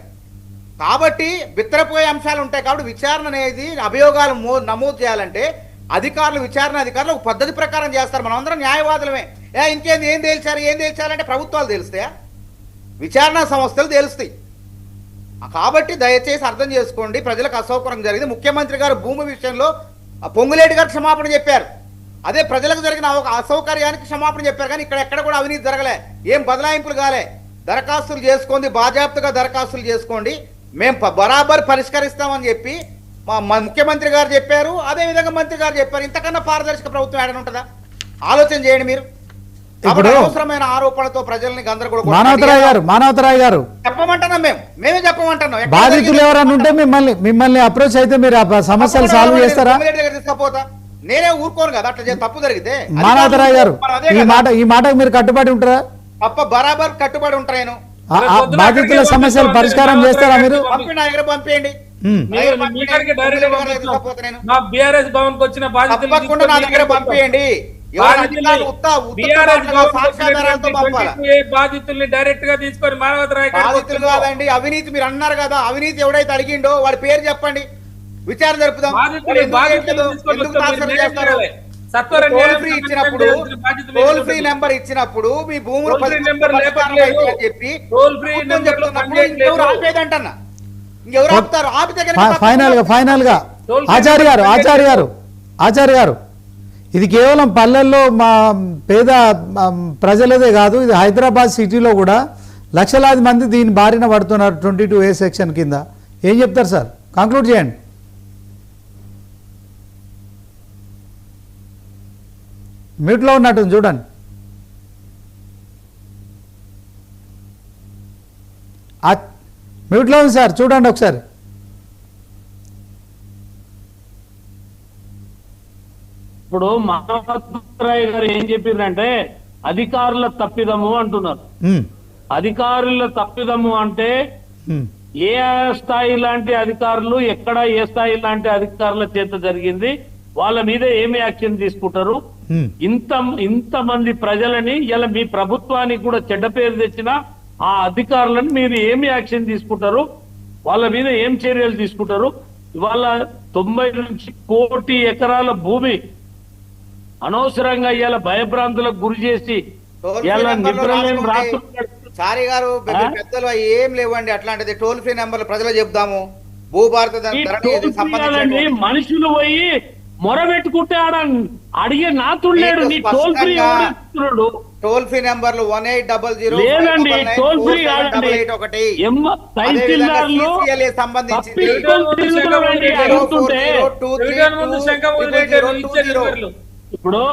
కాబట్టి బిత్తరపోయే అంశాలు ఉంటాయి. కాబట్టి విచారణ అనేది అభియోగాలు నమోదు చేయాలంటే అధికారులు విచారణ అధికారులు ఒక పద్ధతి ప్రకారం చేస్తారు. మనం అందరం న్యాయవాదులమే. ఇంకేంది ఏం తేల్చారంటే ప్రభుత్వాలు తెలుస్తాయా? విచారణ సంస్థలు తెలుస్తాయి. కాబట్టి దయచేసి అర్థం చేసుకోండి, ప్రజలకు అసౌకర్యం జరిగింది. ముఖ్యమంత్రి గారు భూమి విషయంలో పొంగులేటి గారు క్షమాపణ చెప్పారు, అదే ప్రజలకు జరిగిన అసౌకర్యానికి క్షమాపణ చెప్పారు. కానీ ఇక్కడ ఎక్కడ కూడా అవినీతి జరగలే, ఏం బదలాయింపులు కాలే. దరఖాస్తులు చేసుకోండి, బాజాప్తుగా దరఖాస్తులు చేసుకోండి, మేము బరాబర్ పరిష్కరిస్తామని చెప్పి మా ముఖ్యమంత్రి గారు చెప్పారు, అదే విధంగా మంత్రి గారు చెప్పారు. ఇంతకన్నా పారదర్శక ప్రభుత్వం ఏడని ఉంటుందా? ఆలోచన చేయండి మీరు. అవసరమైన ఆరోపణలతో ప్రజల్ని గందరగోళం మానవతరాయ్ గారు చెప్పమంటున్నాం, మేమే చెప్పమంటున్నాం. బాధితులు ఎవరన్నా ఉంటే మిమ్మల్ని అప్రోచ్ అయితే మీరు సమస్యలు సాల్వ్ చేస్తారా? తీసుకపోతా, నేనే ఊరుకోను కదా అట్లా తప్పు జరిగితే. మానవతరాయ్ గారు ఈ మాటకు మీరు కట్టుబడి ఉంటారా? తప్ప బరాబర్ కట్టుబడి ఉంటాను. బాధితుల సమస్యలు పరిష్కారం చేస్తారా మీరు? పంపేయండి, బీఆర్ఎస్ భవన్ కు వచ్చిన తప్పకుండా నా దగ్గర పంపేయండి. బాధితుల్ని డైరెక్ట్ గా తీసుకొని మానవతరాయ్ బాధితులు కాదండి, అవినీతి మీరు అన్నారు కదా, అవినీతి ఎవడైతే అడిగిండో వాడి పేరు చెప్పండి, విచారణ జరుపుదాం. టోల్ ఫ్రీ నెంబర్ ఇచ్చినప్పుడు మీ భూములు చెప్పి ఆపేదంటన్నా, ఇంకెవరు ఆపుతారు? ఫైనల్ గా ఆచార్య గారు ఇది కేవలం పల్లెల్లో మా పేద ప్రజలదే కాదు, ఇది హైదరాబాద్ సిటీలో కూడా లక్షలాది మంది దీని బారిన పడుతున్నారు 22A సెక్షన్ కింద. ఏం చెప్తారు సార్? కంక్లూడ్ చేయండి. మ్యూట్లో ఉన్నట్టు చూడండి. మ్యూట్లో ఉంది సార్, చూడండి ఒకసారి. ఇప్పుడు మానవతరాయ్ గారు ఏం చెప్పారంటే అధికారుల తప్పిదము అంటున్నారు. అధికారుల తప్పిదము అంటే ఏ స్థాయి లాంటి అధికారులు ఎక్కడ ఏ స్థాయి లాంటి అధికారుల చేత జరిగింది, వాళ్ళ మీద ఏమి యాక్షన్ తీసుకుంటారు? ఇంతమంది ప్రజలని ఇలా మీ ప్రభుత్వానికి కూడా చెడ్డ పేరు తెచ్చిన ఆ అధికారులను మీరు ఏమి యాక్షన్ తీసుకుంటారు? వాళ్ళ మీద ఏం చర్యలు తీసుకుంటారు? ఇవాళ 90 నుంచి 1 కోటి ఎకరాల భూమి అనవసరంగా ఇవాళ భయభ్రాంతులకు గురి చేసి ఇలా నిద్రలేని రాత్రులు సారీ గారు పెద్దలు ఏం లేవండి అట్లాంటిది. టోల్ ఫ్రీ నెంబర్లు ప్రజలు చెప్దాము. భూభారత మనుషులు పోయి మొర పెట్టుకుంటే ఆడ అడిగే నాతుడు నీ టోల్ ఫ్రీ టోల్ ఫ్రీ నెంబర్లు 1800 లేదండి, టోల్ ఫ్రీ కాదండి. తహసీల్దార్లు ఇప్పుడు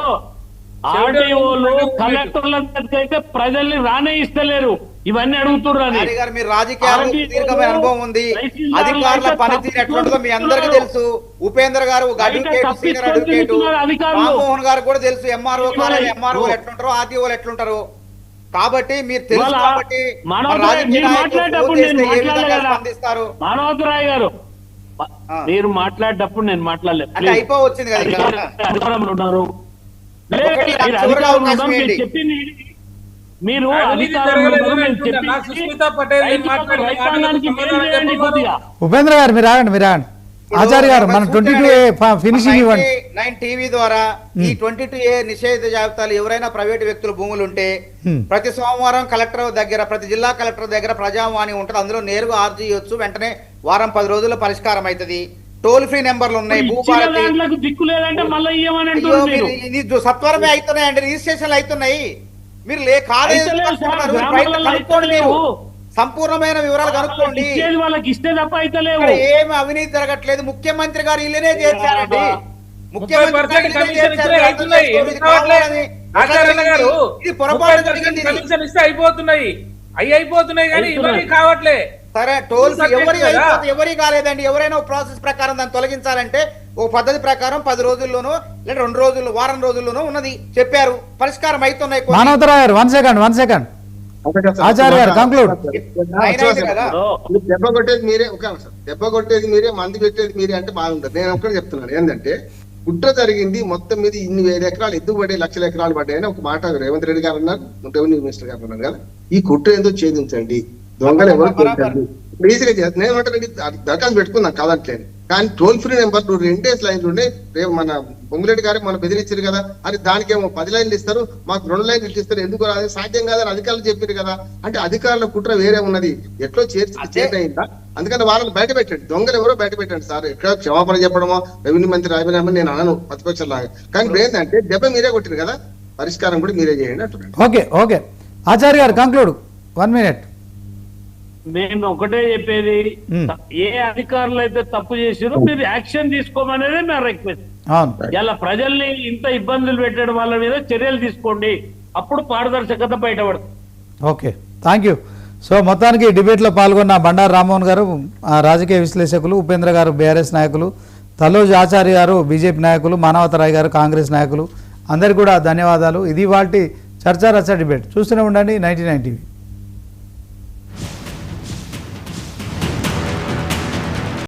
ఆర్డీఓలు కలెక్టర్ల దగ్గరికి ప్రజల్ని రానే ఇస్తలేరు. ఇవన్నీ అడుగుతున్నారు. హరి గారు, మీరు రాజకీయాల్లో దీర్ఘమైన అనుభవం ఉంది. అధికారుల పనితీరు ఎట్లుంటుందో మీ అందరికీ తెలుసు. ఉపేంద్ర గారు అడ్వకేట్, సీనియర్ అడ్వకేట్, రామ్మోహన్ గారు కూడా తెలుసు. ఎంఆర్ఓ ఎంఆర్ఓ ఎట్లుంటారో, ఆర్టీఓలు ఎట్లుంటారు. కాబట్టి మీరు తెలుసు. కాబట్టి స్పందిస్తారు. మానవతరాయ్ గారు, మీరు మాట్లాడేటప్పుడు నేను మాట్లాడలేదు. అంటే అయిపోవచ్చింది కదా. అధికారంలో ఉన్నారు, చెప్పింది మీరు ఉపేంద్ర గారు మీరు ఆగండి. ఆచార్య గారు మన 22A ఫినిషింగ్ ఇవ్వండి. 9 టీవీ ద్వారా ఈ 22A నిషేధ జాబితాలు ఎవరైనా ప్రైవేట్ వ్యక్తుల భూములు ఉంటే ప్రతి సోమవారం కలెక్టర్ దగ్గర, ప్రతి జిల్లా కలెక్టర్ దగ్గర ప్రజావాణి ఉంటుంది. అందులో నేరుగా ఆర్జీ చేయొచ్చు. వెంటనే వారం 10 రోజుల్లో పరిష్కారం అవుతుంది. టోల్ ఫ్రీ నెంబర్లు ఉన్నాయి. సత్వరమే అవుతున్నాయండి, రిజిస్ట్రేషన్లు అవుతున్నాయి. మీరు సంపూర్ణమైన వివరాలు కనుక్కోండి. వాళ్ళకి ఇస్తే తప్ప అయితే ఏమి అవినీతి జరగట్లేదు. ముఖ్యమంత్రి గారు ఇల్లనే చేశారండి. ఇది పొరపాటు జరిగింది. అయిపోతున్నాయి కానీ ఇవన్నీ కావట్లే. సరే, టోల్ ఎవరి కాలేదండి. ఎవరైనా ప్రాసెస్ ప్రకారం దాన్ని తొలగించాలంటే ఓ పద్ధతి ప్రకారం 10 రోజుల్లోనూ లేదా 2 రోజుల్లో, వారం రోజుల్లోనూ ఉన్నది చెప్పారు. పరిష్కారం అవుతున్నాయి. మానవతరాయ్ గారు 1 సెకండ్. ఆచార్య గారు కంక్లూడ్. దెబ్బ కొట్టేది మీరే, దెబ్బ కొట్టేది మీరే, మంది పెట్టేది మీరే అంటే బాగుంటుంది. నేను ఒకటి చెప్తున్నాను ఏంటంటే, కుట్ర జరిగింది మొత్తం మీద ఇన్ని 1000 ఎకరాలు ఎందుకు పడ్డాయి, లక్షల ఎకరాలు పడ్డాయని ఒక మాట రేవంత్ రెడ్డి గారు అన్నారు, రెవెన్యూ మినిస్టర్ గారు అన్నారు కదా. ఈ కుట్ర ఏదో ఛేదించండి, దొంగలు ఎవరు ఈజీగా చేస్తారు. నేను ఏమంటానండి, దరఖాస్తు పెట్టుకున్నాను కాదంటలేదు, కానీ టోల్ ఫ్రీ నెంబర్ 2 లైన్లు ఉండే. రేపు మన పొంగులేటి గారికి మనం బెదిరించారు కదా, అది దానికేమో 10 లైన్లు ఇస్తారు, మాకు 2 లైన్లు ఇస్తారు. ఎందుకు అది సాధ్యం కాదని అధికారులు చెప్పారు కదా. అంటే అధికారుల కుట్ర వేరే ఉన్నది, ఎట్లో చేరిందా. అందుకని వాళ్ళని బయట పెట్టండి, దొంగలు ఎవరో బయట పెట్టండి సార్. ఎక్కడ క్షమాపణ చెప్పడమో రెవెన్యూ మంత్రి రాజీనామా నేను అనను ప్రతిపక్షంలాగా, కానీ ఇప్పుడు ఏంటంటే దెబ్బ మీరే కొట్టారు కదా, పరిష్కారం కూడా మీరే చేయండి అంటున్నాను. ఓకే ఆచార్య గారు కంక్లూడ్ 1 మినిట్. నేను ఒకటే చెప్పేది, ఏ అధికారులు అయితే తప్పు చేసారో మీరు యాక్షన్ తీసుకోమనేది నా రిక్వెస్ట్. ఇలా ప్రజల్ని ఇంత ఇబ్బందులు పెట్టడం వాళ్ళ మీద చర్యలు తీసుకోండి, అప్పుడు పారదర్శకత బయటపడుతుంది. Okay, thank you. సో మొత్తానికి డిబేట్లో పాల్గొన్న బండారు రామ్మోహన్ గారు, రాజకీయ విశ్లేషకులు, ఉపేంద్ర గారు బీఆర్ఎస్ నాయకులు, తలోజ్ ఆచార్య గారు బీజేపీ నాయకులు, మానవతరాయ్ గారు కాంగ్రెస్ నాయకులు, అందరికీ కూడా ధన్యవాదాలు. ఇది వాటి చర్చా రచ్చ డిబేట్. చూస్తూనే ఉండండి 99 టీవీ.